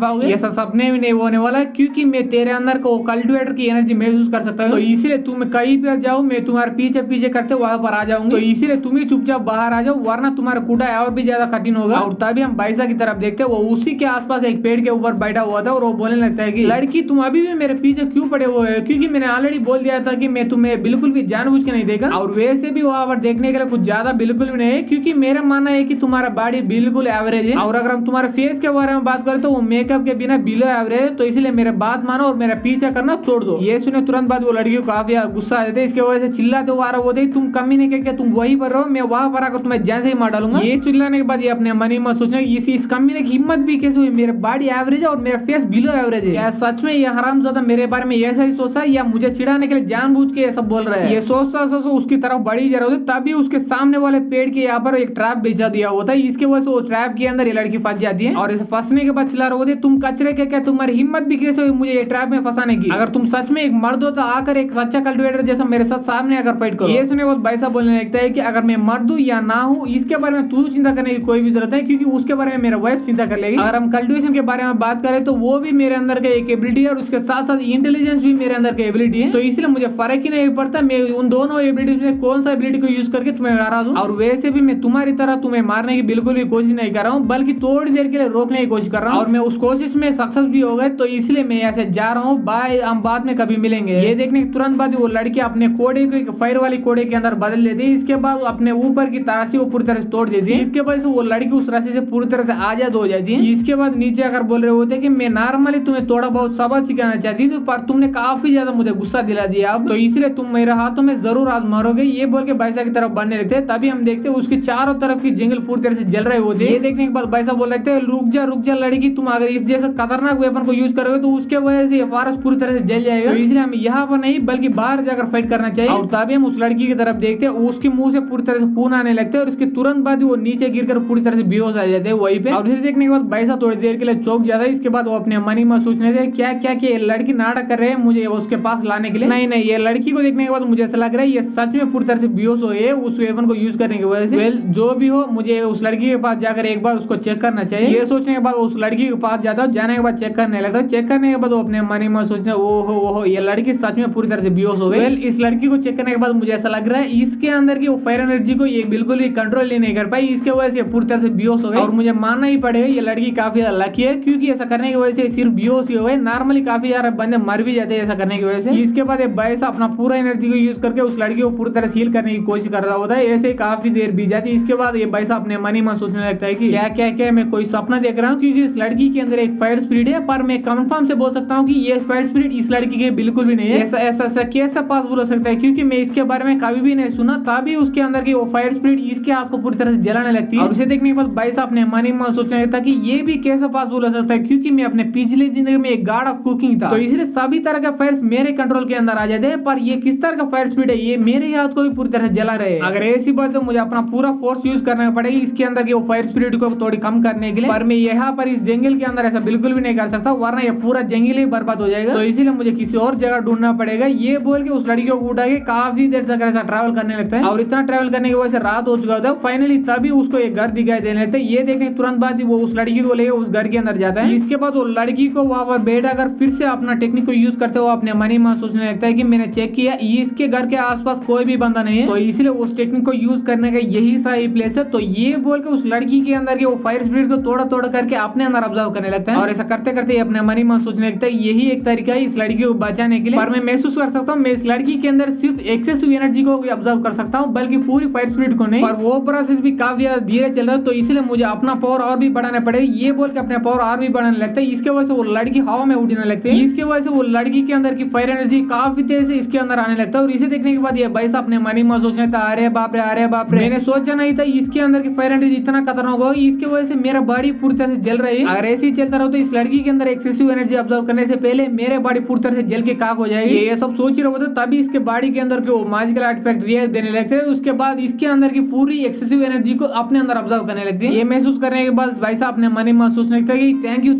पाओगे? ऐसा सपने भी नहीं होने वाला, क्योंकि मैं तेरे अंदर को कल्टिवेटर की एनर्जी महसूस कर सकता हूँ, तो इसीलिए तुम कहीं पर जाओ मैं तुम्हारे पीछे पीछे करते वहां पर आ जाऊंगी, तो इसीलिए तुम ही चुपचाप बाहर आ जाओ वरना तुम्हारा कूड़ा और भी ज्यादा कठिन होगा। और तभी हम भाईसा की तरफ देखते हैं, वो उसी के आसपास एक पेड़ के ऊपर बैठा हुआ था और वो बोलने लगता है कि लड़की तुम अभी भी मेरे पीछे क्यों पड़े हुए हो, क्योंकि मैंने ऑलरेडी बोल दिया था कि मैं तुम्हें बिल्कुल भी जानबूझ के नहीं देखा, और वैसे भी वहां पर देखने के लिए कुछ ज्यादा बिल्कुल भी नहीं है, क्योंकि मेरा मानना है कि तुम्हारा बॉडी बिल्कुल एवरेज है, और अगर हम तुम्हारे फेस के बारे में बात करें तो वो मेकअप के बिना बिलो एवरेज है, तो इसलिए मेरे बात मानो और मेरा पीछा करना छोड़ दो। ये सुने तुरंत बाद वो लड़की को काफी गुस्सा आ जाता है, इसके वजह से चिल्लाते हुए आ रहा होते तुम कमी नहीं करके तुम वही पर रहो, मैं वहां पर आकर तुम्हें जान से ही मार डालूंगा। ये चिल्लाने के बाद ये अपने मन ही मत सोचना इस कमीने की हिम्मत भी कैसे हुई, मेरे बॉडी एवरेज है और मेरा फेस बिलो एवरेज है, क्या सच में ये हरामजादा मेरे बारे में ऐसा ही सोचा या मुझे चिढ़ाने के लिए जानबूझ के ये सब बोल रहा है? ये सोचता उसकी तरफ बढ़ी जा रहा होता, तभी उसके सामने वाले पेड़ के यहाँ पर एक ट्रैप बिछा दिया होता है, इसके वजह से वो ट्रैप के अंदर ये लड़की फंस जाती है, और इसे फंसने के बाद चिल्ला रहे होते तुम कचरे के क्या, तुम्हारी हिम्मत भी कैसे हुई मुझे ये ट्रैप में फंसाने की, अगर तुम सच में एक मर्द हो तो आकर एक सच्चा कल्टिवेटर जैसा मेरे साथ सामने आकर फाइट करो। ये सुने बहुत भाई साहब बोलने लगता है कि अगर मैं मर्द हूं या ना हूं इसके बारे में तू चिंता करने की कोई भी जरूरत है, क्योंकि उसके बारे में मेरा वाइफ चिंता कर लेगी। अगर हम कल्टिवेशन के बारे में बात करें तो वो भी मेरे अंदर का एक एबिलिटी है, और उसके साथ साथ इंटेलिजेंस भी मेरे अंदर का एबिलिटी है, तो इसलिए मुझे फर्क ही नहीं पड़ता मैं उन दोनों एबिलिटी में कौन सा एबिलिटी को यूज करके तुम्हें हरा दूं, और वैसे भी मैं तुम्हारी तरह तुम्हें मारने की बिल्कुल भी कोशिश नहीं कर रहा हूँ, बल्कि थोड़ी देर के लिए रोकने की कोशिश कर रहा हूँ, और मैं उस कोशिश में सक्सेस भी हो गए, तो इसलिए मैं ऐसे जा रहा हूँ, बाय, हम बाद में कभी मिलेंगे। ये देखने के तुरंत बाद वो लड़की अपने कोड़े को एक फायर वाली कोड़े के अंदर बदल देती है, इसके बाद अपने ऊपर की तराशी को पूरी तरह से तोड़ देती है, इसके वजह से वो लड़की उस राशि से पूरी तरह से आजाद हो जाती है। इसके बाद नीचे आकर बोल रहे होते कि मैं नॉर्मली तुम्हें थोड़ा बहुत सबक सिखाना चाहती थी, पर तुमने काफी ज्यादा मुझे गुस्सा दिला दिया अब, तो इसलिए तुम मेरे हाथों में जरूर आज मारोगे। ये बोल के भाईसा की तरफ बढ़ने लगते हैं, तभी हम देखते हैं उसके चारों तरफ की जंगल पूरी तरह से जल रहे होते हैं। ये देखने के बाद भाईसा बोल रहे थे रुक जा लड़की, तुम अगर इस जैसा खतरनाक वेपन को यूज करोगे तो उसके वजह से फॉरेस्ट पूरी तरह से जल जाएगा, तो इसलिए हमें यहाँ पर नहीं बल्कि बाहर जाकर फाइट करना चाहिए। और तभी हम उस लड़की की तरफ देखते हैं, उसके मुंह से पूरी तरह से खून आने लगते हैं, और इसके तुरंत बाद वो नीचे गिरकर पूरी तरह से बेहोश आ जाते हैं वहीं पे। और इसे देखने के बाद भाईसा थोड़ी देर के लिए चौंक जाता है, इसके बाद वो अपने मन ही में सोचने थे क्या क्या कि लड़की नाटक कर रहे हैं मुझे उसके पास लाने के लिए, नहीं ये लड़की को देखने के बाद मुझे ऐसा लग रहा है ये सच में पूरी तरह से बेहोश हो गए उस वेपन को यूज करने की वजह से। जो भी हो मुझे उस लड़की के पास जाकर एक बार उसको चेक करना चाहिए। ये सोचने के बाद उस लड़की के पास जाता हूँ, जाने के बाद चेक करने लगता है, चेक करने के बाद वो अपने मन में सोचने ओहो ये लड़की सच में पूरी तरह से बेहोश हो गई। इस लड़की को चेक करने के बाद मुझे ऐसा लग रहा है इसके अंदर की वो फायर एनर्जी को ये बिल्कुल भी कंट्रोल ही नहीं कर पाई, इसके वजह से पूरी तरह से बेहोश हो गई। और मुझे मानना ही पड़ेगा ये लड़की काफी ज्यादा लकी है, क्योंकि ऐसा करने की वजह से सिर्फ बेहोश ही हो गए, नॉर्मली काफी ज्यादा बंदे मर भी जाते हैं ऐसा करने की वजह से। इसके बाद भाईसा अपना पूरा एनर्जी को यूज करके उस लड़की को पूरी तरह से हील करने की कोशिश कर रहा होता है, ऐसे काफी देर बीत जाती है। इसके बाद ये भाईसा अपने मन ही में सोचने लगता है कि क्या मैं कोई सपना देख रहा हूँ, क्योंकि इस लड़की के अंदर एक फायर स्पिरिट है, पर मैं कंफर्म से बोल सकता हूँ कि ये फायर स्पिरिट इस लड़की के बिल्कुल भी नहीं है। ऐसा कैसा पॉसिबल हो सकता है, क्योंकि मैं इसके बारे में कभी भी नहीं सुना, तभी उसके अंदर की वो फायर स्पिरिट इसके हाथ को पूरी तरह से जलाने लगती है। और उसे देखने के बाद भाईसा अपने मन ही में सोचने लगता है कि ये भी कैसा पॉसिबल हो सकता है, क्योंकि मैं अपने पिछली जिंदगी में एक गॉड ऑफ कुकिंग था, तो इसलिए सभी तरह के फायर मेरे कंट्रोल के अंदर आ जाते हैं, पर ये किस तरह का फायर स्पिरिट है, ये मेरे हाथ को भी पूरी तरह जला रहे हैं। अगर ऐसी बात तो मुझे अपना पूरा फोर्स यूज करना पड़ेगा इसके अंदर की वो फायर स्पिरिट को थोड़ी कम करने के लिए, पर मैं यहाँ पर इस जंगल के अंदर ऐसा बिल्कुल भी नहीं कर सकता, वरना ये पूरा जंगल ही बर्बाद हो जाएगा, तो इसीलिए मुझे किसी और जगह ढूंढना पड़ेगा। ये बोल के उस लड़की को उठा के काफी देर तक ऐसा ट्रैवल करने लगता है, और इतना ट्रैवल करने की वजह से रात हो चुका होता है। फाइनली तभी उसको एक घर दिखाई देने लगता है। ये देखने तुरंत बाद वो उस लड़की को लेकर उस घर के अंदर जाता है। इसके बाद वो लड़की को वहां पर बैठा कर फिर से अपना टेक्निक को यूज करते हुए अपने मन ही में सोचने लगता है कि मैंने चेक किया इसके घर के आसपास कोई भी बंदा नहीं है, तो इसलिए उस टेक्निक को यूज करने का यही सही प्लेस है। तो ये बोल के उस लड़की के अंदर के वो फायर स्पिरिट को तोड़ करके अपने अंदर ऑब्जर्व करने लगता है, और ऐसा करते करते अपने मन ही में सोचने लगता है यही एक तरीका है इस लड़की को बचाने के लिए। पर मैं महसूस कर सकता हूँ मैं इस लड़की के अंदर सिर्फ एक्सेसिव एनर्जी को भी ऑब्जर्व कर सकता हूँ, बल्कि पूरी फायर स्पिरिट को नहीं। और वो प्रोसेस भी काफी ज्यादा धीरे चल रहा है, तो इसलिए मुझे अपना पावर और भी बढ़ाना पड़ेगा। ये बोल के अपने पावर और भी बढ़ाने लगता है। इसके वजह से वो लड़की हवा में उड़ने लगती है, इसके वजह से वो लड़की के अंदर की फायर एनर्जी काफी तेज से इसके अंदर आने लगता है। और इसे देखने के बाद ये भाई साहब अपने मन में सोचने लगता है अरे बाप रे मैंने सोचा नहीं था इसके अंदर की फायर एनर्जी इतना खतरनाक होगा, इसके वजह से मेरा बॉडी पूरी तरह से जल रही है। अगर ऐसे ही चलता रहो तो इस लड़की बॉडी के अंदर एक्सेसिव एनर्जी ऑब्जर्व करने से पहले मेरे बॉडी पूरी तरह से जल के खाक हो जाएगी। ये सब सोच रहे होते तभी इसके बॉडी के अंदर के मैजिकल आर्टिफैक्ट रिएक्ट देने लगते हैं। उसके बाद इसके अंदर की पूरी एक्सेसिव एनर्जी को अपने अंदर ऑब्जर्व करने लगती है। ये महसूस करने के बाद भाई साहब अपने मन ही मन सोचने लगता है कि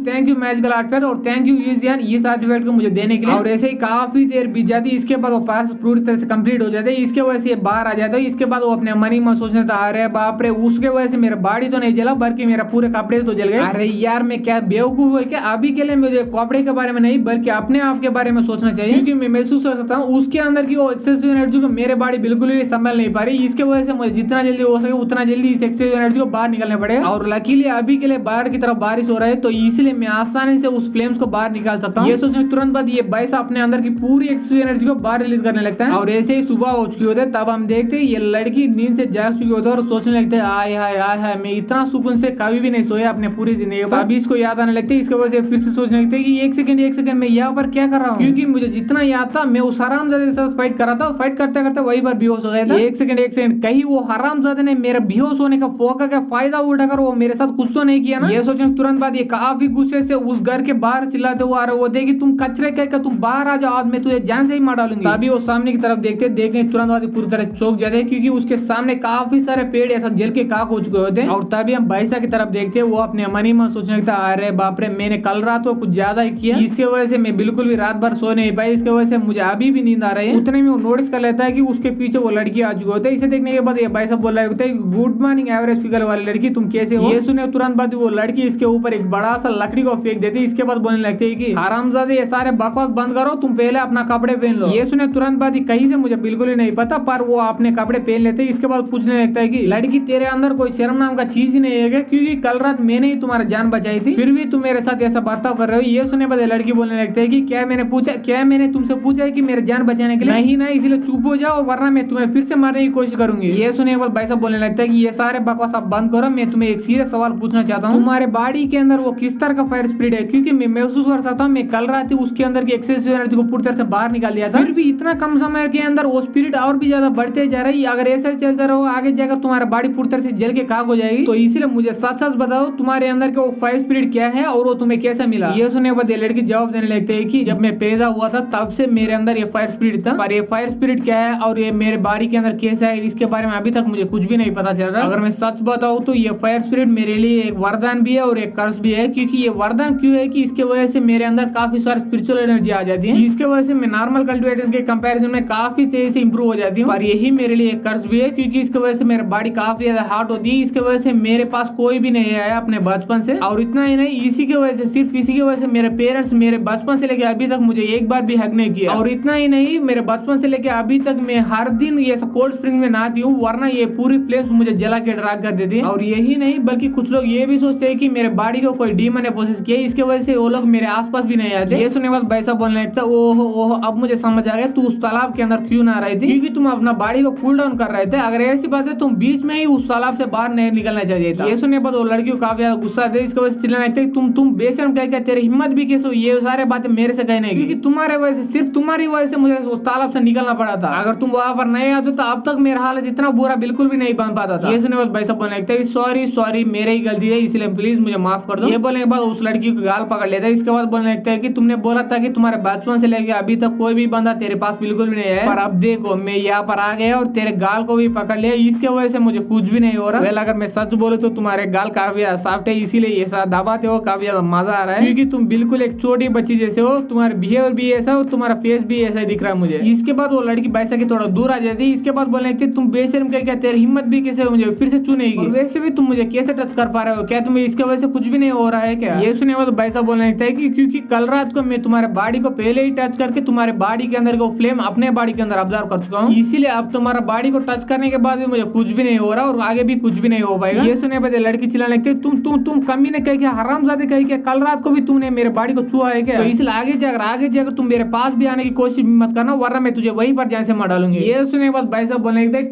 थैंक यू मैजिकल आर्टिफैक्ट और थैंक यू यूजियन इस आर्टिफैक्ट को मुझे देने के लिए। और ऐसे ही काफी देर बीत जाती है। इसके बाद वो प्रोसेस पूरी तरह से कंप्लीट हो जाता है। इसके वजह से बाहर आ जाता है। इसके बाद वो अपने मन ही मन सोचने लगता है अरे बाप रे, उसके वजह से मेरा बॉडी तो नहीं जला बल्कि मेरा पूरे कपड़े तो जल गए। अरे यार मैं क्या बेवकूफ है क्या, अभी के लिए मुझे कपड़े के बारे में नहीं बल्कि अपने आप के बारे में सोचना चाहिए। क्योंकि मैं महसूस कर सकता हूँ उसके अंदर की वो एक्सेसिव एनर्जी को मेरे बॉडी बिल्कुल भी संभाल नहीं पा रही। इसके वजह से मुझे जितना जल्दी हो सके उतना जल्दी इस एक्सेसिव एनर्जी को बाहर निकालना पड़ेगा। और लकीली अभी के लिए बाहर की तरफ बारिश हो रहा है तो इसलिए मैं आसानी से उस फ्लेम्स को बाहर निकाल सकता हूँ। ये सोचने तुरंत बाद ये बाइस अपने अंदर की पूरी एक्सेसिव एनर्जी को बाहर रिलीज करने लगता है। और ऐसे ही सुबह हो चुकी होती है तब हम देखते हैं ये लड़की नींद से जाग चुकी होती है और सोचने लगते हैं आय हाय आय हाय मैं इतना सुकून से कभी भी नहीं सोया अपने पूरी जिंदगी में। अभी इसको याद आने लगते है। इसके वजह से फिर से सोचने लगते हैं कि एक सेकंड मैं यहाँ पर क्या कर रहा हूँ। क्योंकि मुझे जितना याद था मैं उस हरामजादे के साथ फाइट कर रहा था। फाइट करते करते वही पर बेहोश हो गया था। एक सेकंड कहीं वो हरामजादे ने मेरा बेहोश होने का फोका का फायदा उठाकर वो मेरे साथ कुछ तो नहीं किया ना। ये सोचने तुरंत बाद ये काफी गुस्से से उस घर के बाहर चिल्लाते हुए आ रहे होते कि तुम कचरे कह तुम बाहर आ जाओ, आज मैं तुझे जान से ही मार डालूंगी। तभी वो सामने की तरफ देखने तुरंत बाद पूरी तरह चौंक जाते हैं क्योंकि उसके सामने काफी सारे पेड़ ऐसा जल के खाक हो चुके होते हैं। और तभी हम भाईसा की तरफ देखते हैं वो अपने मन ही मन सोचने लगता है अरे बाप रे मैंने कल रात को कुछ ज्यादा ही किया। इसके वजह से मैं बिल्कुल भी रात भर सो नहीं पाई। इसके वजह से मुझे अभी भी नींद आ रही है। उतने में वो नोटिस कर लेता है कि उसके पीछे वो लड़की आ चुकी होती है। इसे देखने के बाद ये भाई साहब बोल रहे होते हैं गुड मॉर्निंग एवरेज फिगर वाली लड़की तुम कैसे हो। ये सुने तुरंत बाद वो लड़की इसके ऊपर एक बड़ा सा लकड़ी को फेंक देती है। इसके बाद बोलने लगती है कि हरामजादे ये सारे बकवास बंद करो, तुम पहले अपना कपड़े पहन लो। ये सुने तुरंत बाद कहीं से मुझे बिल्कुल ही नहीं पता पर वो अपने कपड़े पहन लेते हैं। इसके बाद पूछने लगता है कि लड़की तेरे अंदर कोई शर्म नाम का चीज ही नहीं है क्योंकि कल रात मैंने ही तुम्हारा जान बचाई थी फिर भी तुम मेरे साथ ऐसा बर्ताव कर रहे हो। ये सुने बाद लड़की बोलने लगता है कि क्या मैंने तुमसे पूछा है कि मेरे जान बचाने के लिए नहीं इसलिए चुप हो जाओ वरना मैं तुम्हें फिर से मारने की कोशिश करूंगी। ये सुने बाद भाई साहब बोलने लगता है कि ये सारे बकवास आप बंद करो, मैं तुम्हें एक सीरियस सवाल पूछना चाहता हूँ तुम्हारे बॉडी के अंदर वो किस तरह का फायर स्पिरिट है। क्योंकि मैं महसूस कर सकता हूँ मैं कल रात उसके अंदर की एक्सेसिव एनर्जी को पूरी तरह से बाहर निकाल दिया था फिर भी इतना कम समय के अंदर वो स्पिरिट और भी ज्यादा बढ़ते जा रही है। अगर ऐसा चलता रहो आगे जाकर तुम्हारा बॉडी पूरी तरह से जल के खाक हो जाएगी। तो इसलिए मुझे सच बताओ तुम्हारे अंदर का वो फायर स्पिरिट क्या है और वो तुम्हें कैसे मिला। ये सुनने बाद लड़की जवाब देने लगते है कि जब मैं पैदा हुआ था तब से मेरे अंदर ये फायर स्पिरिट था पर ये फायर स्पिरिट क्या है और ये मेरे बॉडी के अंदर कैसा है इसके बारे में अभी तक मुझे कुछ भी नहीं पता चल रहा। अगर मैं सच बताऊं तो ये फायर स्पिरिट मेरे लिए एक वरदान भी है और एक कर्स भी है। क्योंकि ये वरदान क्यों है कि इसके वजह से मेरे अंदर काफी सारी स्पिरिचुअल एनर्जी आ जाती है। इसके वजह से मैं नॉर्मल कल्टिवेटर के कंपैरिजन में काफी तेजी से इंप्रूव हो जाती हूँ। पर यही मेरे लिए एक कर्स भी है क्योंकि इसके वजह से मेरी बॉडी काफी ज्यादा हार्ड होती है। इसके वजह से मेरे पास कोई भी नहीं आया अपने बचपन से। और इतना ही नहीं इसी की वजह से सिर्फ इसी की वजह से मेरे पेरेंट्स मेरे बचपन से लेकर अभी तक मुझे एक बार भी हक नहीं किया। और इतना ही नहीं मेरे बचपन से लेकर अभी तक मैं हर दिन ये कोल्ड स्प्रिंग में नहाती हूँ वरना ये पूरी फ्लेम्स मुझे जला के ड्रैग कर देती है। और यही नहीं बल्कि कुछ लोग ये भी सोचते हैं कि मेरे बॉडी को कोई डीमन ने पोसेस किया इसके वजह से वो लोग मेरे आसपास भी नहीं आते। ये सुनने के बाद वैसा बोलने लगता ओहो अब मुझे समझ आ गया तू उस तालाब के अंदर क्यों ना रही थी क्योंकि तुम अपना बॉडी को कूल डाउन कर रहे थे। अगर ऐसी बात है तुम बीच में ही उस तालाब से बाहर नहीं निकलना चाहिए था। ये सुनने के बाद वो लड़की को काफी ज्यादा गुस्सा आती है। इसके वजह से चिल्लाने लगते तुम बेशर्म कह तेरी हिम्मत भी कैसे हुई ये सारे बातें मेरे से कहने की क्योंकि तुम्हारे वजह से सिर्फ तुम्हारी वजह से मुझे उस तालाब से निकलना पड़ा था। अगर तुम वहां पर नहीं आते तो अब तक मेरा हालत इतना बुरा बिल्कुल भी नहीं बन पाता था। ये सुनने के बाद भाई साहब बोलने लगता है सॉरी मेरी ही गलती है इसलिए प्लीज मुझे माफ कर दो। ये बोलने के बाद उस लड़की को गाल पकड़ लेता है। इसके बाद बोलने लगता है कि तुमने बोला था कि तुम्हारे बचपन से लेकर अभी तक कोई भी बंदा तेरे पास बिल्कुल भी नहीं है पर अब देखो मैं यहाँ पर आ गया और तेरे गाल को भी पकड़ लिया इसके वजह से मुझे कुछ भी नहीं हो रहा। अगर मैं सच बोलूं तो तुम्हारे गाल काफी सॉफ्ट है इसीलिए ये साथ दबाते हो काफी ज्यादा मजा आ रहा है क्योंकि तुम बिल्कुल एक छोटी बच्ची जैसे हो। तुम्हारा बिहेवियर भी ऐसा और तुम्हारा फेस भी ऐसा दिख रहा है मुझे। इसके बाद वो लड़की बैसा के थोड़ा दूर आ जाती है। इसके बाद बोलने लगती तुम बेशर्म क्या तेरी हिम्मत भी कैसे मुझे फिर से चुनेगी वैसे भी तुम मुझे कैसे टच कर पा रहे हो क्या तुम्हें इसके वजह से कुछ भी नहीं हो रहा है क्या। ये सुने बाद बैसा बोलने लगता है कि क्योंकि कल रात को मैं तुम्हारे बॉडी को पहले ही टच करके तुम्हारे बॉडी के अंदर को फ्लेम अपने बॉडी के अंदर ऑब्जर्व कर चुका हूँ इसीलिए अब तुम्हारा बॉडी को टच करने के बाद भी मुझे कुछ भी नहीं हो रहा और आगे भी कुछ भी नहीं हो पाएगा। ये सुने बाद लड़की चिल्लाने लगती तुम कमी ने कह के हरामजादे कह के कल रात को भी तुमने मेरे बॉडी को छुआ है क्या तो इसलिए आगे जाकर तुम मेरे पास भी आने की कोशिश मत करना वरना मैं तुझे वहीं पर जान से मार डालूंगी। ये सुने के बाद भाई साहब बोलने लगते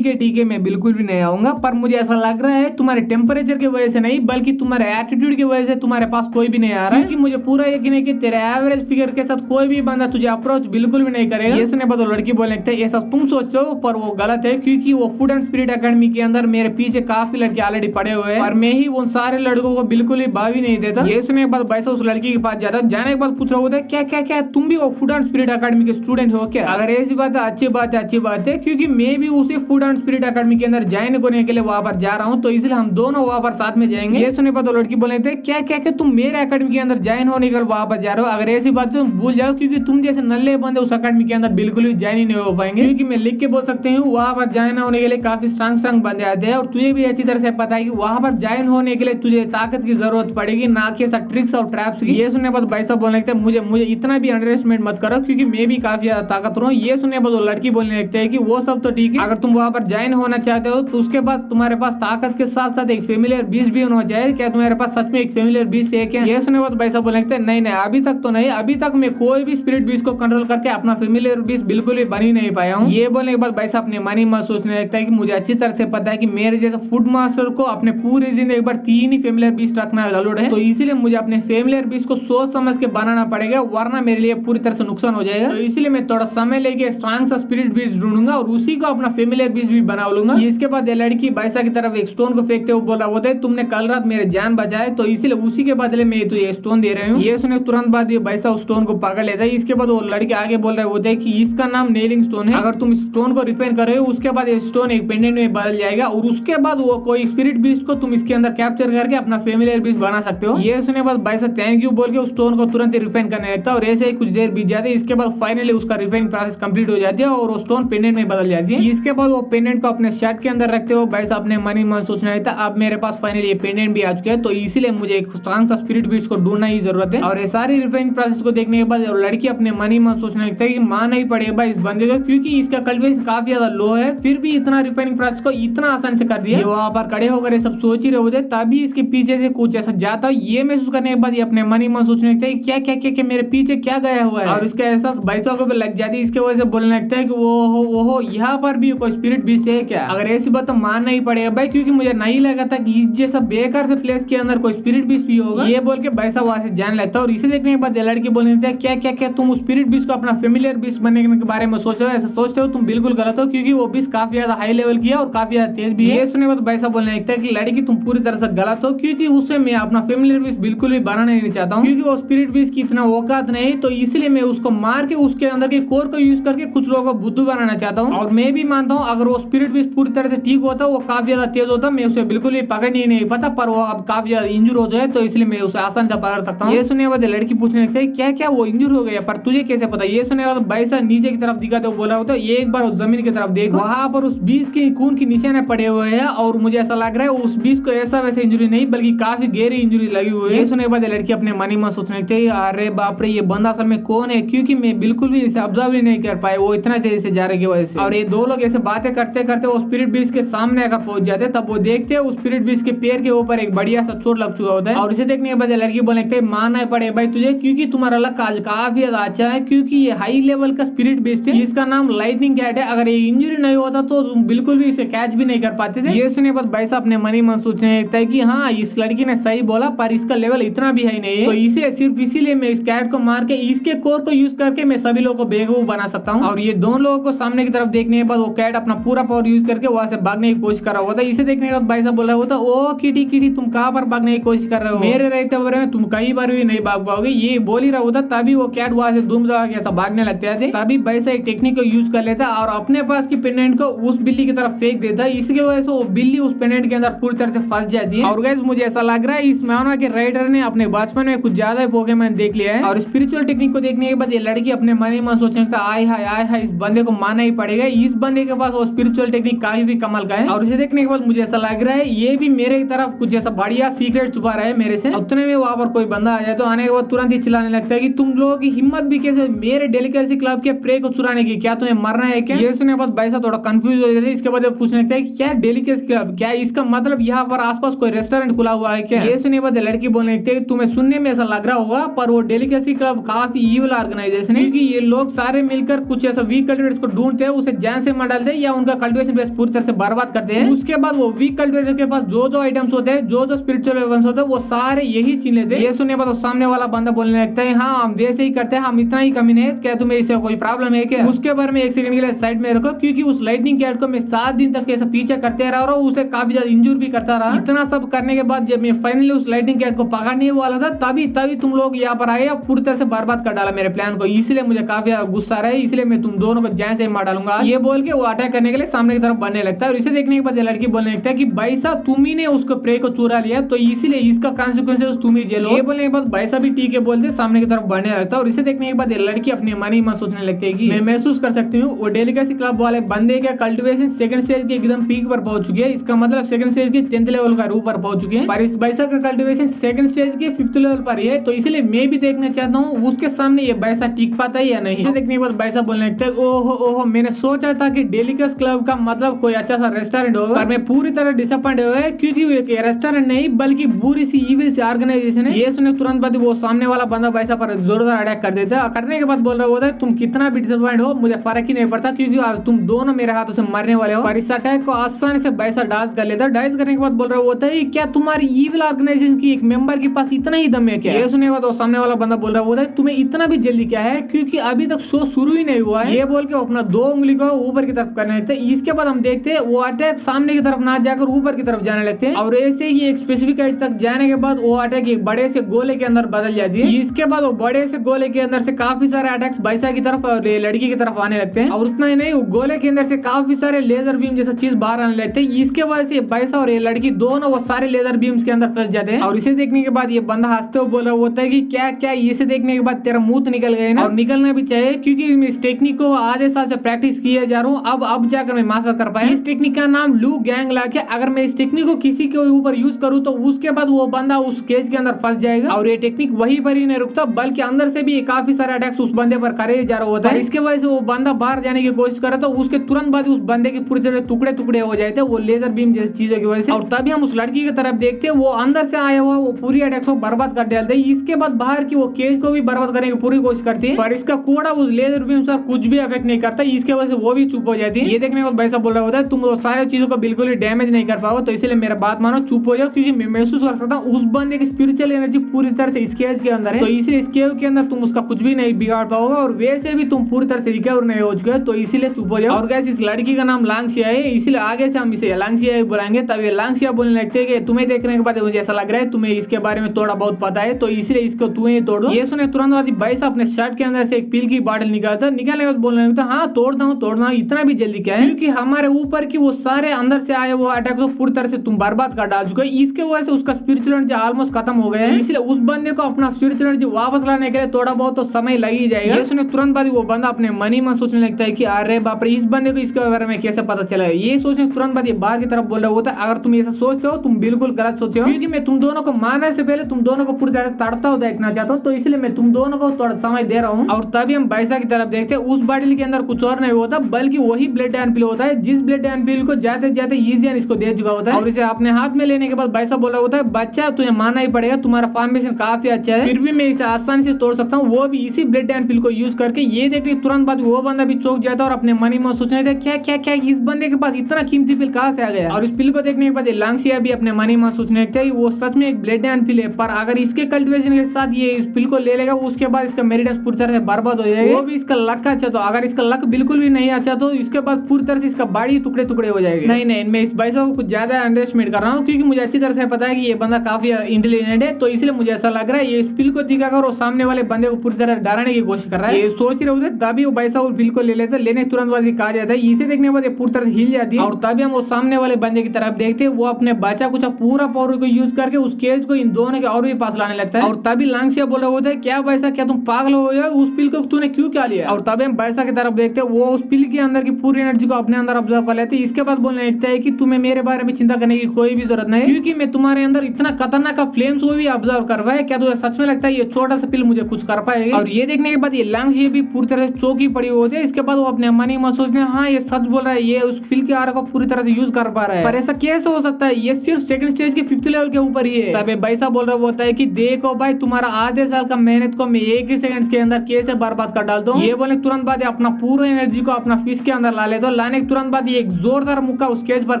ठीक है मैं बिल्कुल भी नहीं आऊंगा पर मुझे ऐसा लग रहा है तुम्हारे टेम्परेचर की वजह से नहीं बल्कि तुम्हारे एटीट्यूड की वजह से तुम्हारे पास कोई भी नहीं आ रहा है क्योंकि मुझे पूरा यकीन है कि तेरे एवरेज फिगर के साथ कोई भी बंदा तुझे अप्रोच बिल्कुल भी नहीं करेगा। ये सुने बाद लड़की बोलने लगता है ऐसा तुम सोचते हो पर वो गलत है क्योंकि वो फूड एंड स्पिरिट एकेडमी के अंदर मेरे पीछे काफी लड़के ऑलरेडी पड़े हुए हैं और मैं ही उन सारे लड़कों को बिल्कुल ही भावी नहीं देता। ये सुने बाद भाई साहब उस लड़की के पास जाता है। जाने के बाद पूछ रहा होता है क्या क्या क्या तुम भी वो फूड एंड स्पिरिट अकेडमी के स्टूडेंट हो क्या? अगर ऐसी बात है अच्छी बात है, अच्छी बात है, क्योंकि मैं भी उसी फूड एंड स्पिरिट अकेडमी के अंदर ज्वाइन करने के लिए वहां पर जा रहा हूँ, तो इसलिए हम दोनों वहां पर साथ में जाएंगे। ये सुनने पर तो लड़की बोले थे क्या क्या क्या तुम मेरे अकेडमी के अंदर ज्वाइन होने के लिए वहां पर जा रहे हो? अगर ऐसी बात तुम भूल जाओ, क्योंकि तुम जैसे नल्ले बंदे उस अकेडमी के अंदर बिल्कुल भी ज्वाइन ही नहीं हो पाएंगे, क्योंकि मैं लिख के बोल सकते हूँ वहां पर ज्वाइन होने के लिए काफी स्ट्रांग बंदे आते हैं, और तुझे भी अच्छी तरह से पता है कि वहां पर ज्वाइन होने के लिए तुझे ताकत की जरूरत पड़ेगी, ना कि ऐसा ट्रिक्स और ट्रैप्स की। ये सुनने पर भाई साहब बोलने लगते हैं मुझे इतना भी अंडरएस्टिमेट मत करो, क्योंकि मैं भी काफी ज्यादा ताकतवर हूँ। ये सुनने पर लड़की बोलने लगते हैं कि वो सब तो ठीक है, अगर तुम वहां पर ज्वाइन होना चाहते हो तो उसके बाद तुम्हारे पास ताकत के साथ साथ एक फेमिलियर बीस भी होना चाहिए। क्या तुम्हारे पास सच में एक फेमिलियर बीस है क्या? ये सुनने पर भाई साहब बोलने लगते हैं नहीं अभी तक तो नहीं, अभी तक मैं कोई भी स्पिरिट बीस को कंट्रोल करके अपना फेमिलियर बीस बिल्कुल भी बन ही नहीं पाया हूँ। ये बोलने के बाद भाई साहब अपने मन ही मन सोचने लगता है कि मुझे अच्छी तरह से पता है कि मेरे जैसे फूड मास्टर को अपने पूरी जिंदगी एक बार 3 ही फेमिलियर बीस रखना जरूर है, तो इसीलिए मुझे अपने फेमिलियर बीस को सोच समझ के बनाना पड़ेगा, वरना मेरे लिए पूरी तरह से नुकसान हो जाएगा। तो इसीलिए मैं थोड़ा समय लेके स्ट्रांग सा स्पिरिट बीस ढूंढूंगा और उसी को अपना फेमिलियर बीस भी बना लूंगा। इसके बाद ये लड़की बैसा की तरफ एक स्टोन को फेंकते हुए बोला होता है तुमने कल रात मेरे जान बचाए, तो इसीलिए उसी के बदले में तुझे स्टोन दे रही हूँ। ये सुने तुरंत बाद ये बैसा उस स्टोन को पकड़ लेता है। इसके बाद वो लड़के आगे बोल रहे होते हैं कि इसका नाम नेलिंग स्टोन है, अगर तुम इस स्टोन को रिफाइन कर रहे हो उसके बाद ये स्टोन एक पेंडेंट में बदल जाएगा, और उसके बाद वो कोई स्पिरिट बीस्ट को तुम इसके अंदर कैप्चर करके अपना फेमिलियर बीस्ट बना सकते हो। ये सुने बाद बैसा थैंक यू बोल के उस स्टोन को तुरंत रिफाइन करने लगता है, और ऐसे ही कुछ देर बीत जाती है। इसके बाद फाइनली उसका रिफाइनिंग प्रोसेस कंप्लीट हो जाती है और वो स्टोन पेंडेंट में बदल जाती है। इसके बाद वो पेंडेंट को अपने शर्ट के अंदर रखते हो बैसा अपने मन ही मन सोचना लगता है अब मेरे पास फाइनली ये पेंडेंट भी आ चुका है, तो इसीलिए मुझे एक स्ट्रांग सा स्पिरिट बीस्ट को ढूंढना ही जरूरत है। और ये सारी रिफाइनिंग प्रोसेस को देखने के बाद लड़की अपने मन ही मन सोचने लगता है कि मानना ही पड़ेगा इस बंदे को, क्योंकि इसका कल्टिवेशन काफी ज्यादा लो है, फिर भी इतना रिफाइनिंग प्रोसेस को इतना आसान से कर दिया। वहां पर खड़े होकर सब सोच ही रहे होते तभी इसके पीछे से कुछ ऐसा जाता है। ये महसूस करने के बाद ये अपने मन ही मन सोचने लगता है क्या क्या क्या क्या मेरे पीछे क्या गया हुआ है, और इसका एहसास बैसा को भी लग जाती है। इसके वजह से बोलने लगता है कि वो यहाँ पर भी कोई स्पिरिट बीस्ट है क्या? अगर ऐसी बात तो मानना ही पड़ेगा भाई, क्योंकि मुझे नहीं लगा था कि इस जैसा बेकार से प्लेस के अंदर कोई स्पिरिट बीस्ट भी होगा। ये बोल के बैसा वहां से जाने लगता है, और इसे देखने के बाद लड़की बोलने लगता है क्या क्या क्या तुम उस स्पिरिट बीस्ट को अपना फेमिलियर बीस्ट बनने के बारे में सोच रहे हो? ऐसा सोचते हो तुम बिल्कुल गलत हो, क्योंकि वो बीस्ट काफी ज्यादा हाई लेवल की है और काफी ज्यादा तेज भी है। ये सुनने के बाद बैसा बोलने लगता है कि लड़की तुम पूरी तरह से गलत हो, क्योंकि उससे मैं अपना फेमिलियर बीस्ट बिल्कुल भी बनाना नहीं चाहता हूँ, क्योंकि वो स्पिरिट बीस्ट की इतना औकात नहीं, तो इसलिए मैं उसको मार के उसके अंदर के कोर को यूज करके कुछ लोगों को बुद्धू बनाना चाहता हूँ। और मैं भी मानता हूँ अगर वो स्पिरिट बीस्ट पूरी तरह से ठीक होता वो काफी ज्यादा तेज होता, मैं उसे बिल्कुल भी पकड़ नहीं पाता, पर वो अब काफी ज्यादा इंजूर हो जाए, तो इसलिए मैं उसे आसान से पकड़ सकता हूँ। ये सुनने के बाद लड़की पूछने लगती है क्या क्या वो इंजूर हो गया, पर तुझे कैसे पता? ये सुनने के बाद बैसा नीचे की तरफ दिखाते हुए बोला होता है एक बार उस जमीन की तरफ देखो, वहां पर उस बीस के खून की निशाने पड़े हुए हैं, और मुझे ऐसा लग रहा है उस बीस को ऐसा वैसे इंजरी नहीं बल्कि काफी गहरी इंजरी लगी हुई है। ये सुनने के बाद लड़की अपने मन ही मन सोचने लगती है अरे बाप रे ये बंदा असल में कौन है, क्योंकि मैं बिल्कुल भी इसे ऑब्जर्व ही नहीं कर पाए, वो इतना तेजी से जा रहे की वजह से। और ये दो लोग ऐसे बातें करते करते वो स्पिरिट बीस्ट के सामने अगर पहुंच जाते तब वो देखते हैं उस स्पिरिट बीस्ट के पैर के ऊपर एक बढ़िया सा चोट लग चुका होता है। और इसे देखने के बाद लड़की बोलने लगती है मानना पड़े भाई तुझे, क्योंकि तुम्हारा लक आज काफी ज्यादा अच्छा है, क्योंकि ये हाई लेवल का स्पिरिट बीस्ट है, इसका नाम लाइटनिंग कैट है। अगर ये इंजरी नहीं होता तो तुम बिल्कुल भी इसे कैच भी नहीं कर पाते थे। ये सुनने के बाद भाई साहब अपने मन ही मन सोचने लगता है कि हाँ इस लड़की ने सही बोला, पर इसका लेवल इतना भी है नहीं है, तो इसे सिर्फ इसीलिए मैं इस कैट को मार के इसके कोर को यूज करके मैं सभी लोगों को बेवकूफ बना सकता हूँ। और ये दोनों लोगों को सामने की तरफ देखने के बाद वो कैट अपना पूरा पावर यूज करके वहां से भागने की कोशिश कर रहा होता है। इसे देखने के बाद भाई साहब बोल रहा होता ओ किटी किटी तुम कहां पर भागने की कोशिश कर रहे हो, मेरे रहते हुए तुम कहीं बार भी नहीं भाग पाओगे, ये बोल ही रहा होता। तभी वो कैट वहां से धूम धड़ा के ऐसा भागने लगते थे। तभी वैसा एक टेक्निक को यूज कर लेता और अपने पास की पेंडेंट को उस बिल्ली की तरफ फेंक देता। इसकी वजह से वो बिल्ली उस पेंडेंट के अंदर पूरी तरह से फंस जाती है। और गाइस मुझे ऐसा लग रहा है इस मानवा के राइडर ने अपने बचपन में कुछ ज्यादा पोकेमॉन देख लिया है। और स्पिरिचुअल टेक्निक को देखने के बाद ये लड़की अपने मन ही मन सोचने लगता आय हाय इस बंदे को मानना ही पड़ेगा, इस बंदे के पास वो स्पिरिचुअल टेक्निक काफी भी कमाल का है। और इसे देखने के बाद मुझे ऐसा लग रहा है ये भी मेरे तरफ कुछ ऐसा बढ़िया सीक्रेट छुपा रहा है मेरे से। उतने में वहां पर कोई बंदा आ जाए तो आने के बाद तुरंत ही चिल्लाने लगता है कि तुम लोगों की हिम्मत भी कैसे मेरे डेलिकेसी क्लब के प्रे को चुराने की, क्या तुम्हें मरना है क्या? ये सुनने के बाद भाई साहब थोड़ा कंफ्यूज हो जाते हैं। इसके बाद पूछने लगता है कि क्या डेलिकेसी क्लब, क्या इसका मतलब यहाँ पर आसपास कोई रेस्टोरेंट खुला हुआ है क्या? ये सुनने के बाद लड़की बोलने लगती है तुम्हें सुनने में ऐसा लग रहा होगा पर वो डेलिकेसी क्लब काफी ईविल ऑर्गेनाइजेशन है, क्योंकि ये लोग सारे मिलकर कुछ ऐसा वीक कल्टिवेटर्स को ढूंढते हैं, उसे जान से मार डालते हैं या उनका कल्टिवेशन बेस पूरी तरह से बर्बाद करते हैं। उसके बाद वो वीक कल्टिवेटर के पास जो आइटम्स होते हैं, जो स्पिरिचुअल वेपन्स होते हैं, वो सारे यही छीन लेते हैं। ये सुनने के बाद सामने वाला बंदा बोलने लगता है हाँ हम वैसे ही करते हैं, हम इतना ही कमी नहीं, क्या तुम्हें इससे कोई प्रॉब्लम है क्या? उसके बारे में एक सेकंड के लिए साइड में रखो, क्योंकि उस लाइटनिंग कैट को मैं 7 दिन तक ऐसा पीछे करते रहा और उसे काफी ज्यादा इंजूर भी करता रहा। इतना सब करने के बाद जब मैं फाइनली उस लाइटनिंग कैट को पकड़ने आने वाला था, तभी तुम लोग यहाँ पर आए, पूरी तरह से बर्बाद कर डाला मेरे प्लान को, इसलिए मुझे काफी गुस्सा आ रहा है, इसलिए मैं तुम दोनों को जैसे से मार डालूंगा। ये बोल के वो अटैक करने के लिए सामने की तरफ बढ़ने लगता है और इसे देखने के बाद ये लड़की बोलने लगता है कि भाई साहब तुम ही ने उसको प्रे को चुरा लिया, तो इसीलिए इसका कॉन्सिक्वेंसेस तुम ही झेलो। ये बोलने के बाद भाई साहब भी ठीक है बोलते सामने की तरफ बढ़ने लगता है और इसे देखने के बाद ये लड़की अपने मन ही मन सोचने लगती है कि मैं महसूस कर सकती हूँ वो डेलीकेसी क्लब वाले बंदे का कल्टिवेशन सेकंड स्टेज के एकदम पीक पर पहुंच चुकी है, इसका मतलब सेकंड स्टेज के 10th लेवल का रूप पर पहुंच चुके हैं, पर इस बैसा का कल्टिवेशन सेकंड स्टेज के 5th लेवल पर है, तो इसलिए मैं भी देखना चाहता हूँ उसके सामने ये बैसा टिक पाता है या नहीं। देखने के बाद बैसा बोलने लगता है ओहो मैंने सोचा था कि डेलीकेस क्लब का मतलब कोई अच्छा सा रेस्टोरेंट होगा, पर मैं पूरी तरह डिसअपॉइंट हो गया क्योंकि वो एक रेस्टोरेंट नहीं बल्कि बुरी सी इविल सी ऑर्गेनाइजेशन है। ये सुने तुरंत बाद वो सामने वाला बंदा बैसा पर जोरदार अटैक कर देता है और करने के बाद बोल रहा होता है तुम कितना भी डिसअपॉइंट हो मुझे फर्क ही नहीं पड़ता क्योंकि आज तुम दोनों मेरे हाथों से मरने वाले हो। पर इस अटैक को आसानी से बैसा डांस कर लेता है। डांस करने के बाद बोल रहा होता है क्या तुम्हारी इविल ऑर्गेनाइजेशन की एक मेंबर के पास इतना ही दम है क्या? ये सुनने के बाद वो सामने वाला बंदा बोल रहा होता है तुम्हें इतना भी जल्दी क्या है क्योंकि अभी तक शो शुरू ही नहीं हुआ है। ये बोल के अपना 2 उंगली को ऊपर की तरफ करने लगते हैं। इसके बाद हम देखते हैं वो अटैक सामने की तरफ ना जाकर ऊपर की तरफ जाने लगते हैं और ऐसे ही एक स्पेसिफिक हाइट तक जाने के बाद वो अटैक एक बड़े से गोले के अंदर बदल जाती है। इसके बाद वो बड़े से गोले के अंदर से काफी सारे अटैक्स बैसा की तरफ और लड़की की तरफ आने लगते हैं और उतना ही नहीं वो गोले के अंदर से काफी सारे लेजर बीम जैसा चीज बाहर आने लगते हैं। इसके वजह से बैसा और ये लड़की दोनों वो सारे लेजर बीम्स के अंदर फंस जाते हैं और इसे देखने के बाद ये बंदा हंसते हुए बोल रहा होता है कि क्या इसे देखने के बाद तेरा मुंह निकल गए ना, और निकलना भी चाहिए क्योंकि मैं इस टेक्निक को आधे साल से प्रैक्टिस किया जा रहा हूँ, अब जाकर मैं मास्टर कर पाया। इस टेक्निक का नाम लू गैंग लॉक है। अगर मैं इस टेक्निक को किसी के ऊपर यूज करूँ तो उसके बाद वो बंदा उस केज के अंदर फंस जाएगा और ये टेक्निक वहीं पर ही नहीं रुकता बल्कि अंदर से भी काफी सारे अटैक्स उस बंदे पर करे जा रहा होता है। इसके वजह से वो बंदा बाहर जाने की कोशिश करे तो उसके तुरंत बाद उस बंदे के पूरी तरह टुकड़े टुकड़े हो जाते हैं वो लेजर बीम जैसी चीजों की वजह से। और तभी हम उस लड़की की तरफ देखते हैं वो अंदर से आया हुआ वो पूरी अटैक्स को बर्बाद कर डालते हैं। इसके बाद बाहर की वो केज को भी बर्बाद करने की पूरी कोशिश करती है पर इसका कोड़ा उस लेजर बीम से कुछ भी अफेक्ट नहीं करता, इसके वजह से वो भी चुप हो जाती है। ये देखने के बाद भाई साहब बोल रहा होता है तुम वो सारे चीजों को बिल्कुल ही डैमेज नहीं कर पाओ, तो इसलिए मेरा बात मानो चुप हो जाओ क्योंकि मैं महसूस कर सकता हूँ उस बंदे की स्पिरिचुअल एनर्जी पूरी तरह से इस केज के अंदर है, तो इसलिए इस केव के अंदर तुम उसका कुछ भी नहीं बिगाड़ पाओगे और वैसे भी तुम पूरी तरह से रिकवर नहीं हो चुके हो, तो इसीलिए चुप हो जाओ। और गैस इस लड़की का नाम लांगसिया है, इसलिए आगे से हम इसे लांगसिया ही बुलाएंगे। तब ये लांगसिया बोलने लगते हैं कि तुम्हें देखने के बाद मुझे ऐसा लग रहा है तुम्हें इसके बारे में थोड़ा बहुत पता है, तो इसलिए इसको तुम्हें ही तोड़ो। ये सुने तुरंत बाद भाई साहब अपने शर्ट के अंदर से एक पील की बॉटल निकालता, निकालने के बाद बोलने लगता हाँ तोड़ना हूँ इतना भी जल्दी क्या है क्योंकि हमारे ऊपर की वो सारे अंदर से आए वो अटैक को पूरी तरह से तुम बर्बाद कर डाल चुके हो, इसके वजह से उसका स्पिरिचुअल एनर्जी ऑलमोस्ट खत्म हो गया है, इसलिए उस बंदे को अपना स्पिरिचुअल एनर्जी वापस लाने के लिए थोड़ा बहुत तो समय लग ही जाएगा। ये सुने तुरंत बाद वो बंदा अपने मन ही मन सोचने लगता है कि अरे बाप रे इस बंदे को इसके बारे में कैसे पता चला है। ये सोचने तुरंत बाद ये बाहर की तरफ बोल रहा होता है अगर तुम ऐसा सोचते हो तुम बिल्कुल गलत सोचे हो क्योंकि मैं तुम दोनों को मारने से पहले तुम दोनों को पूरी तरह से तड़पता हुआ देखना चाहता हूँ, तो इसलिए मैं तुम दोनों को थोड़ा समय दे रहा हूँ। और तभी हम बैसा की तरफ देखते हैं उस बॉटल के अंदर कुछ और नहीं होता बल्कि वही ब्लड एनपील होता है जिस ब्लड एनपील को जाते जाते ईजियन इसको दे चुका होता है और इसे अपने हाथ में लेने के बाद बैसा बोला होता है बच्चा तुझे मानना ही पड़ेगा तुम्हारा फॉर्मेशन काफी अच्छा है फिर भी मैं इसे आसानी से तोड़ सकता हूँ वो भी इसी ब्लड एनपील को यूज करके। ये देखने तुरंत बाद वो बंदा भी चौंक जाता है और अपने मन ही मन सोचने लगता है क्या इस बंदे के पास इतना कीमती पिल कहाँ से आ गया। और इस पिल को देखने के बाद लांगसिया भी अपने मन ही मन सोचने लगता है वो सच में एक ब्लड एनपील है, पर अगर इसके कल्टिवेशन के साथ ये इस पिल को ले लेगा उसके बाद इसका मेरिटस पूरी तरह से बर्बाद हो जाएगा, वो भी इसका लक अच्छा, तो अगर इसका लक बिल्कुल भी नहीं अच्छा तो इसके बाद पूरी तरह से इसका बॉडी टुकड़े टुकड़े हो जाएंगे। नहीं मैं इस बैसा को कुछ ज्यादा अंडरएस्टिमेट कर रहा हूँ क्योंकि मुझे अच्छी तरह से पता है कि ये बंदा काफी इंटेलिजेंट है, तो इसलिए मुझे ऐसा लग रहा है ये इस पिल को दिखाकर और सामने वाले बंदे को पूरी तरह डराने की कोशिश कर रहा है। ये सोच रहे होते तभी वो बैसा उस पिल को ले लेते लेने तुरंत बाद कहा जाता है, इसे देखने के बाद ये पूरी तरह से हिल जाती है और तभी हम वो सामने वाले बंदे की तरफ देखते हैं वो अपने बच्चा कुछ पूरा पावर को यूज करके उस केज को इन दोनों के और भी पास लाने लगता है। और तभी लांगसिया बोल रहा होता है क्या बैसा क्या तुम पागल हो गए उस पिल को तूने क्यों क्या लिया। और तभी हम बैसा की तरफ देखते हैं वो उस पिल के अंदर की पूरी एनर्जी को अपने अंदर ऑब्जर्व कर लेते हैं। इसके बाद बोलने लगता है कि तुम्हें मेरे बारे में चिंता करने की कोई भी जरूरत नहीं क्योंकि मैं तुम्हारे अंदर इतना खतरनाक फ्लेम्स वो भी ऑब्जर्व कर रहा है, क्या तुझे सच में लगता है ये छोटा सा पिल मुझे कुछ कर पाएगा। और ये देखने के बाद ये लांगसिया भी पूरी तरह से चौकी पड़ी होती है। इसके बाद वो अपने मन ही मन सोचते हैं हाँ ये सच बोल रहा है, ये उस पिल के आर को पूरी तरह से यूज कर पा रहा है, पर ऐसा कैसे हो सकता है, ये सिर्फ सेकंड स्टेज के 5th लेवल के ऊपर ही है। तभी बैसा बोल रहा होता है कि देखो भाई तुम्हारा आधे साल का मेहनत को मैं एक ही सेकंड के अंदर कैसे बर्बाद कर डालता हूँ। ये बोले तुरंत बाद अपना पूरा एनर्जी को अपना फिश के अंदर ला लेता, लाने के तुरंत बाद ये एक जोरदार मुक्का उस केज पर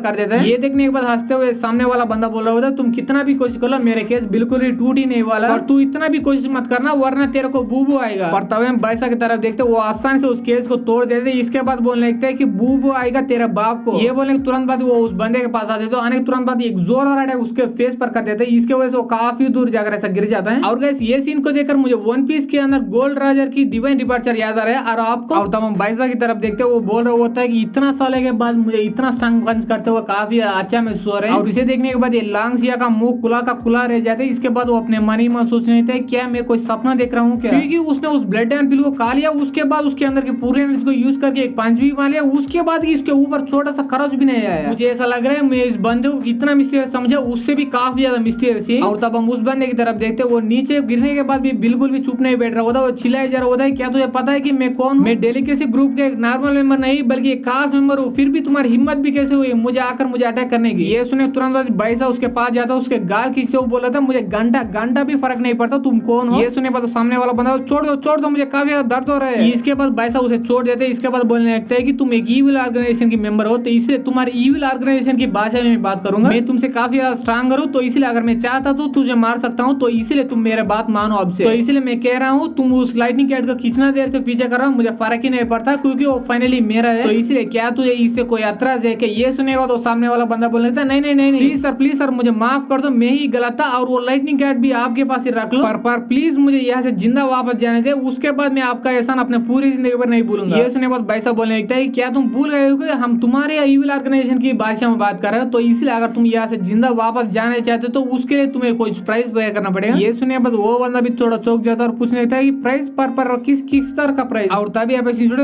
कर देता है। ये देखने के बाद हंसते हुए सामने वाला बंदा बोल रहा होता है तुम कितना भी कोशिश कर लो मेरे केज बिल्कुल ही टूट ही नहीं वाला और तू इतना भी कोशिश मत करना वरना तेरे को बूबू आएगा। और तभी हम बैसा की तरफ देखते वो आसानी से उस केज को तोड़ देते, इसके बाद बोलने लगते हैं कि बूबू आएगा तेरे बाप को। ये बोलने के तुरंत बाद वो उस बंदे के पास आ जाते, आने के तुरंत बाद एक जोरदार अटैक उसके फेस पर कर देते, इसके वजह से वो काफी काफी दूर जाकर ऐसा गिर जाता है। और गाइस ये सीन को देखकर मुझे वन पीस के अंदर गोल्ड राजर की डिवाइन डिपार्चर याद आ रहा है। और आपको और तब हम बाइसा की तरफ देखते हैं, वो बोल रहा होता है कि इतना साल के बाद मुझे इतना स्ट्रॉन्ग पंच करते हुए काफी अच्छा महसूस हो रहा है। और इसे देखने के बाद ये लांगसिया का मुंह खुला का खुला रह जाता है। इसके बाद वो अपने मन ही मन सोचने लगता है क्या मैं कोई सपना देख रहा हूँ क्या, क्योंकि उसने उस ब्लड एंड पिल को खा लिया, उसके बाद उसके अंदर के पूरे एनर्जी को यूज करके एक पंच भी मार लिया, उसके बाद इसके ऊपर छोटा सा खरोच भी नहीं आया। मुझे ऐसा लग रहा है मैं इस बंदे को कितना मिस्टीरियस समझा, उससे भी काफी ज्यादा मिस्टीरियस है। और तब हम उस बंदे की तरफ देखते हैं, वो नीचे गिरने के बाद भी बिल्कुल भी चुप नहीं बैठ रहा होता, वो चिल्लाया जा रहा होता है क्या तुझे पता है कि मैं कौन हूँ? मैं डेलीकेसी ग्रुप के एक नॉर्मल मेंबर नहीं बल्कि एक खास मेंबर हूँ, फिर भी तुम्हारी हिम्मत भी कैसे हुई मुझे आकर मुझे अटैक करने की? ये सुने तुरंत बाइसा उसके पास जाता, उसके गाल खींचते हुए बोला था मुझे घंटा भी फर्क नहीं पड़ता तुम कौन हो। ये सुने बाद सामने वाला बंदा छोड़ दो मुझे काफी ज्यादा दर्द हो रहा है। इसके बाद बाइसा उसे छोड़ देते, इसके बाद बोलने लगता है कि तुम एक ईविल ऑर्गेनाइजेशन की मेंबर हो, तो इसलिए तुम्हारी ईविल ऑर्गेनाइजेशन की भाषा में बात करूंगा। मैं तुमसे काफी ज्यादा स्ट्रांग हूँ, तो इसलिए अगर मैं चाहता तो तुझे मार सकता हूँ, तो इसलिए तुम मेरे बात मानो अब से। तो इसलिए मैं कह रहा हूँ तुम उस लाइटनिंग कैट को कितना देर से पीछे कर रहा हूँ मुझे फर्क ही नहीं पड़ता, क्योंकि वो फाइनली मेरा है। तो इसलिए क्या तुझे इससे कोई एतराज है? ये सुनेगा तो सामने वाला बंदा बोलने लगता है नहीं प्लीज सर मुझे माफ कर दो, मैं ही गलत था, और वो लाइटनिंग कैट भी आपके पास ही रख लो, पर प्लीज मुझे यहाँ से जिंदा वापस जाने दे, उसके बाद मैं आपका एहसान अपने पूरी जिंदगी पर नहीं भूलूंगा। ये सुने बाद भाई साहब बोलने लगता है क्या तुम भूल गए हो कि हम तुम्हारे ईविल ऑर्गेनाइजेशन की भाषा में बात कर रहे हो, तो इसलिए अगर तुम यहाँ से जिंदा वापस जाना चाहते हो तो उसके लिए तुम्हें कुछ प्राइस पे करना पड़ेगा। ये सुने बाद वो बंदा भी थोड़ा चौंक जाता है और पूछने लगता है कि प्राइस पर किस तरह का प्राइस? और तभी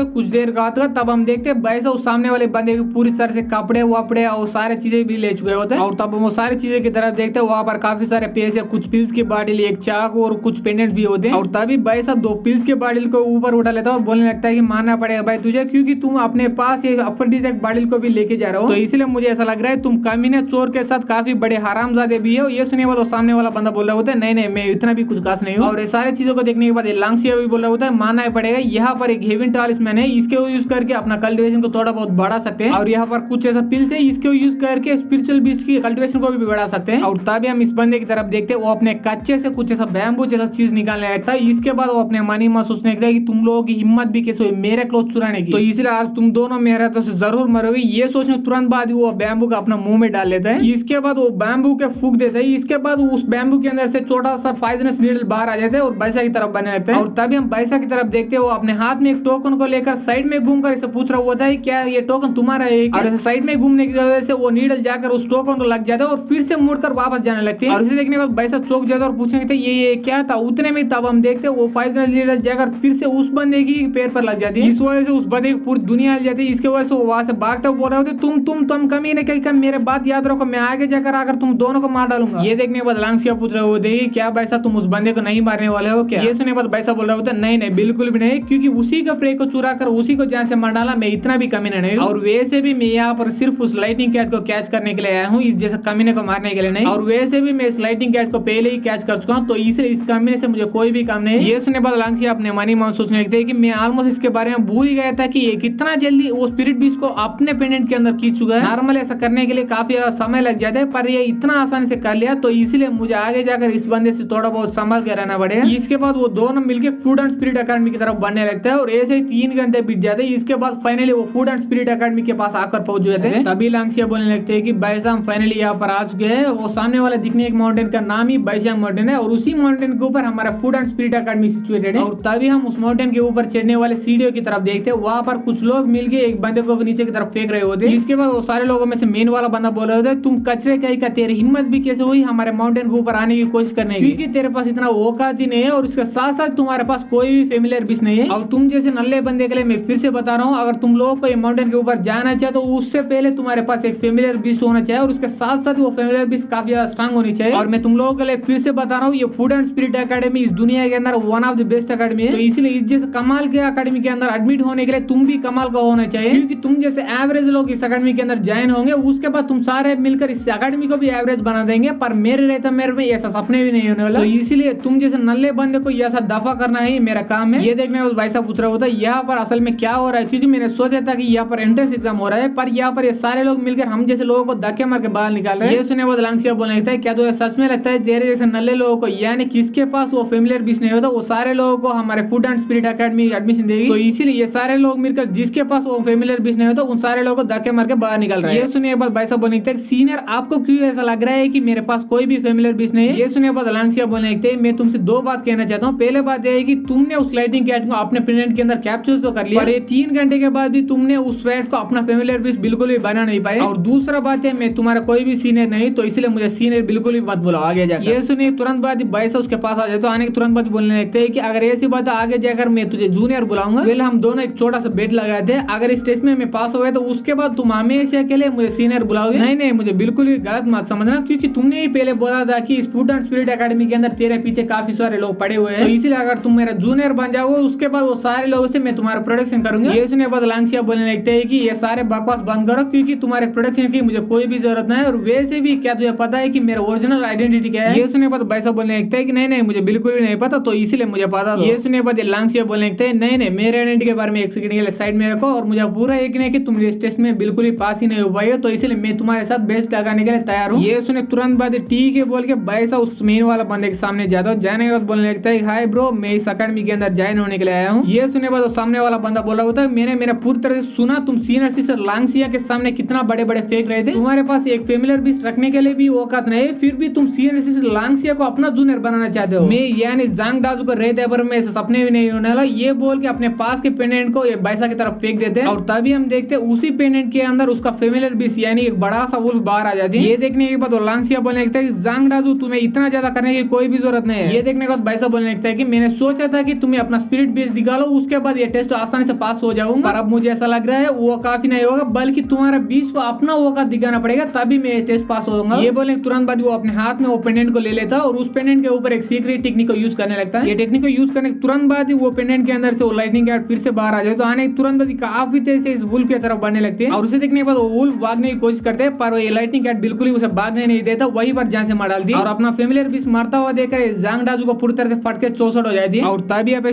कुछ देर का तब हम देखते हैं भाई साहब उस सामने वाले बंदे की पूरी तरह से कपड़े वपड़े और सारे चीजें भी ले चुके होते हैं। और तब वो सारी चीजें की तरफ देखते हैं, वहाँ पर काफी सारे पैसे, कुछ पिल्स की बॉटल, एक चाकू और कुछ पेंडेंट भी होते हैं। और तभी भाई साहब 2 पिल्स के बॉटल को ऊपर उठा लेता है और बोलने लगता है कि मानना पड़ेगा भाई तुझे, क्योंकि तुम अपने पास ये अफरोडिजियाक बॉटल को भी लेके जा रहे हो, तो इसलिए मुझे ऐसा लग रहा है तुम कमीने चोर के साथ काफी बड़े हरामजादे भी हो। ये सुने बाद सामने वाला बंदा बोल रहा होता है नहीं मैं इतना भी कुछ खास नहीं हूँ। और ये सारी चीजों को देखने के बाद लांगसिया भी बोल रहा होता है मानना ही पड़ेगा, यहाँ पर एक हेवन टॉलिस्मैन है, इसके यूज करके अपना कल्टिवेशन को थोड़ा बहुत बढ़ा सकते हैं, और यहाँ पर कुछ ऐसा पिल्स है इसके यूज करके स्पिरिचुअल बीज की कल्टिवेशन को भी बढ़ा सकते हैं। और तभी हम इस बंदे की तरफ देखते हैं, वो अपने कच्चे से कुछ ऐसा बैम्बू जैसा चीज निकालने लगता है। इसके बाद वो अपने मन ही मन सोचने लगता है कि तुम लोगों की हिम्मत भी कैसे हुई मेरे क्लोथ चुराने की, तो इसलिए आज तुम दोनों मेरे हाथों से जरूर मरोगे। ये सोचने तुरंत बाद वो बैम्बू का अपना मुंह में डाल लेता है। इसके बाद वो बैम्बू के फूक देता है, इसके बाद उस बैम्बू के अंदर से छोटा सा पॉइजनस नीडल बाहर आ जाता है और बाइसा की तरफ बनने लगता है। और तभी हम बाइसा की तरफ देखते हैं, वो अपने हाथ में एक टोकन को लेकर साइड में घूमकर इसे पूछ रहा होता है क्या ये टोकन तुम्हारा है? और ऐसे साइड में घूमने की वजह से वो नीडल जाकर उस टोकन को लग जाता है और फिर से मुड़कर वापस जाने लगती है। और इसे देखने के बाद बाइसा चौंक जाता है और पूछने लगता है ये क्या था? उतने में तब हम देखते हैं वो पॉइजनस नीडल जाकर फिर से उस बंदे की पैर पर लग जाती है। इस वजह से उस बंदे की पूरी दुनिया हिल जाती है। इसके वजह से वो वहां से भागता बोल रहे होते तुम कमी नहीं कहीं मेरे बात याद रखो, मैं आगे जाकर आकर तुम दोनों को मार डालूंगा। ये देखने के बाद लांगसिया पूछ रहे होते क्या बाइसा तुम उस बंदे को नहीं मारने वाले हो क्या? ये सुनने के बाद बाइसा बोल रहा होता है नहीं बिल्कुल भी नहीं, क्योंकि उसी का प्रे को चुरा कर उसी को जान से मार डाला, मैं इतना भी कमीना नहीं हूं। और वैसे भी मैं यहाँ पर सिर्फ उस लाइटनिंग कैट को कैच करने के लिए आया हूँ, इस जैसे कमीने को मारने के लिए नहीं। और वैसे भी मैं इस लाइटनिंग कैट को पहले ही कैच कर चुका हूँ, तो इसलिए इस कमीने से मुझे कोई भी काम नहीं। ये सुनने बाद लांगसिया अपने मनी मन सोचने लगते हैं कि मैं ऑलमोस्ट इसके बारे में भूल ही गया था कि ये कितना जल्दी वो स्पिरिट बीस्ट को अपने पेंडेंट के अंदर खींच चुका है। नॉर्मल ऐसा करने के लिए काफी ज्यादा समय लग जाता है, पर ये इतना आसानी से कर लिया, तो इसलिए मुझे आगे जाकर इस बंदे से थोड़ा बहुत संभाल के रहना पड़ेगा। इसके बाद वो दोनों मिलकर फूड एंड स्पिरिट अकेडमी की तरफ बढ़ने लगता है और ऐसे ही 3 घंटे बीत जाते हैं। इसके बाद फाइनली वो फूड एंड स्पिरिट अकेडमी के पास आकर पहुंच जाते हैं। तभी लांगसिया बोलने लगते हैं कि बैसाम फाइनली यहाँ पर आ चुके हैं। वो सामने वाला दिखने एक माउंटेन का नाम ही बैसाम माउंटेन है और उसी माउंटेन के ऊपर हमारा food and spirit academy situated है। और तभी हम उस माउंटेन के ऊपर चढ़ने वाले सीढ़ियों की तरफ देखते हैं, वहाँ पर कुछ लोग मिलके एक बंदे को नीचे की तरफ फेंक रहे होते हैं। इसके बाद वो सारे लोगों में से मेन वाला बंदा बोल रहे होते हैं तुम कचरे कहीं का, तेरी हिम्मत भी कैसे हुई हमारे माउंटेन के ऊपर आने की कोशिश करने की, क्योंकि तेरे पास इतना औकात ही नहीं है और इसके साथ साथ तुम्हारे पास कोई भी फेमिलियर बीस नहीं है। और तुम जैसे नल्ले बंदे के लिए मैं फिर से बता रहा हूँ, अगर तुम लोगों को ये माउंटेन के ऊपर जाना चाहिए तो उससे पहले तुम्हारे पास एक फेमिलियर बीस्ट होना चाहिए और उसके साथ साथ वो फेमिलियर बीस्ट काफी ज्यादा स्ट्रांग होनी चाहिए। और मैं तुम लोगों के लिए फिर से बता रहा हूँ, ये फूड एंड स्पिरिट अकेडमी इस दुनिया के अंदर one of the best academy है, तो इसलिए इस जैसे कमाल के अकेडमी के अंदर एडमिट होने के लिए तुम भी कमाल का होना चाहिए, क्योंकि तुम जैसे एवरेज लोग इस अकेडमी के अंदर ज्वाइन होंगे, उसके बाद तुम सारे मिलकर इस अकेडमी को भी एवरेज बना देंगे, पर मेरे रहता मेरे में ऐसा सपने भी नहीं होने वाला। तो इसलिए तुम जैसे नल्ले बंदे को ऐसा दफा करना ही मेरा काम है। ये देखने वाला भाई साहब पूछ रहा होता है यहाँ पर असल में क्या हो रहा है, क्योंकि मैंने सोचा था कि यहाँ पर एंट्रेंस एग्जाम हो रहा है, पर यहाँ पर ये सारे लोग मिलकर हम जैसे लोगों को धक्के मार के बाहर निकाल रहे हैं। ये सुने बाद लांगसिया बोलने लगता है क्या तो सच में लगता है तेरे जैसे नल्ले लोगों को, यानी किसके पास वो फेमिलियर बीस नहीं होता, वो सारे लोगों को हमारे food and spirit academy admission देगी, तो इसीलिए ये सारे लोग मिलकर जिसके पास वो फेमिलियर बीस नहीं होता उन सारे लोगों को धक्के मार के बाहर निकल रहे हैं। ये सुनिए भाई साहब बोलने लगता है सीनियर आपको क्यों ऐसा लग रहा है कि मेरे पास कोई भी फेमिलियर फेमिलियर बीस्ट नहीं है। ये सुनने के बाद लांगसिया बोलने लगते हैं मैं तुमसे दो बात कहना चाहता हूँ। पहले बात यह है कि तुमने उस लाइटिंग कैट को अपने पेंडेंट के अंदर कैप्चर तो कर लिया, और ये 3 घंटे के बाद भी तुमने उस स्वैट को अपना फेमिलियर बीस्ट बिल्कुल भी बना नहीं पाए। और दूसरा बात है मैं तुम्हारा कोई भी सीनियर नहीं, तो इसलिए मुझे सीनियर बिल्कुल भी मत बुलाओ आगे जाकर। ये सुनिए तुरंत बाद बैसा उसके पास आ जाए, तो आने के तुरंत बाद बोलने लगते हैं कि अगर ऐसी बात आगे जाकर मैं तुझे जूनियर बुलाऊंगा। पहले हम दोनों एक छोटा सा बेट लगाए थे, अगर इस टेस्ट में मैं पास हो गया तो उसके बाद तुम हमेशा के लिए मुझे सीनियर बुलाओगे। नहीं नहीं, मुझे बिल्कुल भी गलत मत समझना, क्योंकि तुमने ही पहले बोला था कि फूड एंड स्पिरिट एकेडमी के अंदर तेरे पीछे काफी सारे लोग पड़े हुए हैं, तो इसलिए अगर तुम मेरा जूनियर बन जाओगे उसके बाद वो सारे लोगों से मैं तुम्हारा प्रोडक्शन करूंगा। ये सुनने के बाद लांगसिया बोलने लगते हैं कि ये सारे बकवास बंद करो, क्योंकि तुम्हारे प्रोडक्शन की मुझे कोई भी जरूरत नहीं है, और वैसे भी क्या तुझे पता है कि मेरा ओरिजिनल आइडेंटिटी क्या है। ये सुनने के बाद बैसा बोलने लगता है कि नहीं नहीं मुझे बिल्कुल भी नहीं पता, तो इसलिए मुझे पता था। ये सुनने के बाद लांगसिया बोलने लगते हैं नहीं नहीं मेरे आइडेंटिटी के बारे में एक सेकंड के लिए साइड में रखो, और मुझे पूरा यकीन है कि तुम इस टेस्ट में बिल्कुल ही पास ही नहीं हो पाए, तो इसलिए मैं तुम्हारे साथ बेस्ट लगाने के लिए तैयार हूँ। ये सुने तुरंत बाद ठीक है बोल के बैसा उस मेन वाला बंदे के सामने जाता हूँ। जाने के बाद बोलने लगता है हाय ब्रो, मैं इस अकेडमी के अंदर ज्वाइन होने के लिए आया हूँ। ये सुनने बाद सामने वाला बंदा बोला होता है मैंने मेरा पूरी तरह से सुना, तुम सीनियर सिस्टर लांगसिया के सामने कितना बड़े बड़े फेंक रहे थे, तुम्हारे पास एक फेमिलियर बीस्ट रखने के लिए भी औकात नहीं है, फिर भी तुम सीनियर सिस्टर लांगसिया को अपना जूनियर बनाना चाहते हो। मैं यानी जांग डाजू को रेत पर में सपने भी नहीं होने वाला, ये बोल के अपने पास के पेंडेंट को बैसा की तरफ फेंक देते हैं, और तभी हम देखते हैं उसी पेंडेंट के अंदर उसका फेमिलियर बीस्ट यानी एक बड़ा सा वुल्फ बाहर आ जाती है। ये देखने के बाद लांगसिया बोलने लगता है जांग डाजू तुम्हें इतना ज्यादा करने की कोई भी जरूरत नहीं है। ये देखने के बाद बैसा बोलने लगता है कि मैंने सोचा था कि तुम्हें अपना स्पिरिट बीस्ट दिखा लो, उसके बाद ये टेस्ट आसानी से पास हो जाऊंगा, पर अब मुझे ऐसा लग रहा है वो काफी नहीं होगा, बल्कि तुम्हारा बीस्ट को अपना औकात दिखाना पड़ेगा तभी मैं ये टेस्ट पास होऊंगा। ये बोलने तुरंत बाद वो अपने हाथ में वो पेंडेंट को ले लेता और उस पेंडेंट के ऊपर एक सीक्रेट टेक्निक को यूज करने लगता है। ये टेक्निक को यूज करने के तुरंत बाद वो पेंडेंट के अंदर से वो लाइटनिंग कैट फिर से बाहर आ जाए, तो आने के तुरंत बाद काफी तेज से इस वुल्फ की तरफ बढ़ने लगती है, और उसे देखने के बाद वो वुल्फ भागने की कोशिश करते हैं, पर ये लाइटनिंग कैट बिल्कुल ही उसे भागने नहीं देता, वही पर जान से मार डालती है, और अपना फेमिलियर बीस्ट मारता हुआ देखकर जांग डाजू को पूरी तरह से फट के चौसठ हो जाती है। और तभी आप